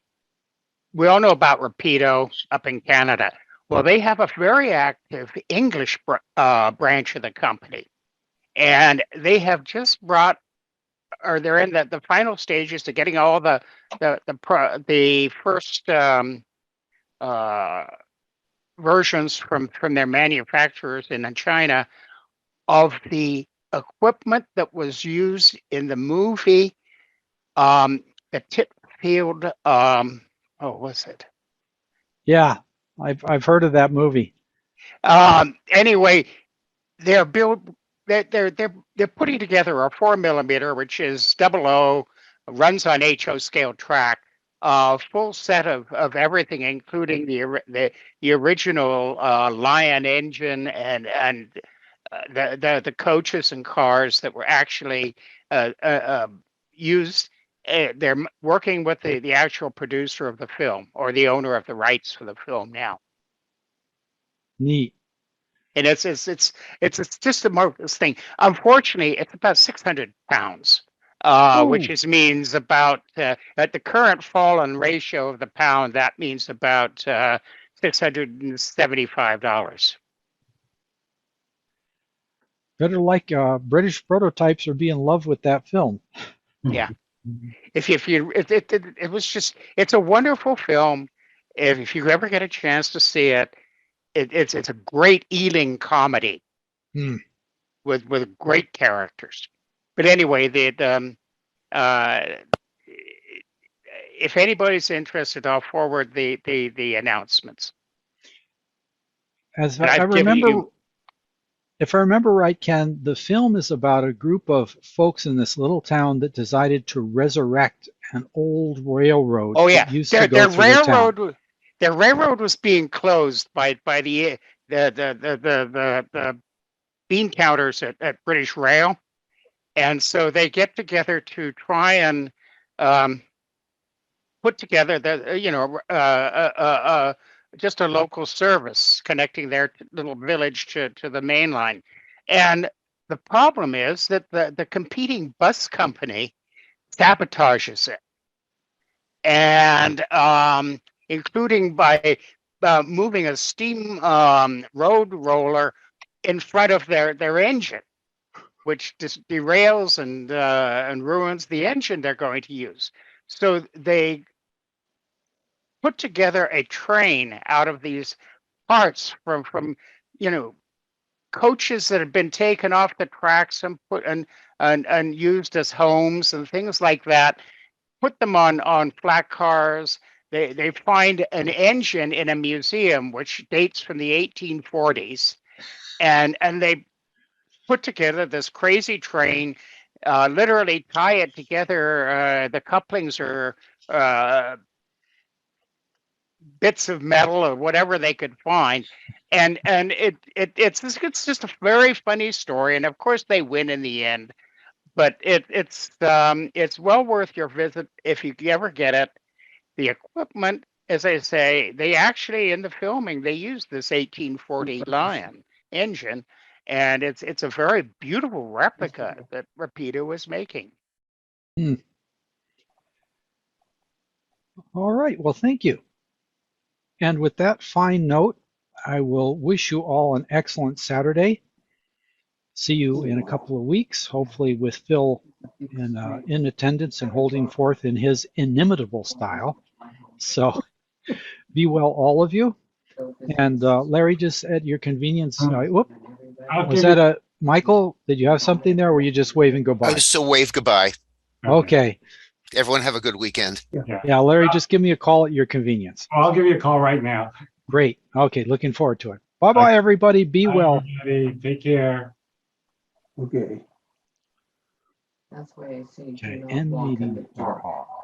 we all know about Rapido up in Canada. Well, they have a very active English branch of the company, and they have just brought, or they're in the final stages to getting all the first versions from their manufacturers in China of the equipment that was used in the movie, the Titfield, oh, what's it? Yeah, I've heard of that movie. Anyway, they're putting together a 4mm, which is 00, runs on HO scale track, full set of everything, including the original Lion engine and the coaches and cars that were actually used. They're working with the actual producer of the film, or the owner of the rights for the film now. Neat. And it's just a marvelous thing. Unfortunately, it's about 600 pounds, which means about at the current fallen ratio of the pound, that means about $675. Better like British prototypes or be in love with that film. Yeah. It was just, it's a wonderful film. If you ever get a chance to see it, it's a great Ealing comedy with great characters. But anyway, if anybody's interested, I'll forward the announcements. As I remember, if I remember right, Ken, the film is about a group of folks in this little town that decided to resurrect an old railroad. Oh yeah, that used to go through the town. Their railroad was being closed by the bean counters at British Rail, and so they get together to try and put together just a local service connecting their little village to the main line. And the problem is that the competing bus company sabotages it, and including by moving a steam road roller in front of their engine, which just derails and ruins the engine they're going to use. So they put together a train out of these parts from coaches that had been taken off the tracks and put and used as homes and things like that. Put them on flat cars. They find an engine in a museum which dates from the 1840s, and they put together this crazy train. Literally tie it together. The couplings are bits of metal or whatever they could find, and it's just a very funny story. And of course, they win in the end. But it's well worth your visit if you ever get it. The equipment, as I say, they actually in the filming they used this 1840 Lion engine, and it's a very beautiful replica that Rapido was making. All right. Well, thank you. And with that fine note, I will wish you all an excellent Saturday. See you in a couple of weeks, hopefully with Phil in attendance and holding forth in his inimitable style. So be well, all of you. And Larry, just at your convenience. Was that a Michael? Did you have something there, or were you just waving goodbye? Just a wave goodbye. Okay. Everyone have a good weekend. Yeah, Larry, just give me a call at your convenience. I'll give you a call right now. Great. Okay, looking forward to it. Bye-bye, everybody. Be well. Everybody. Take care. Okay. Okay, end meeting are off.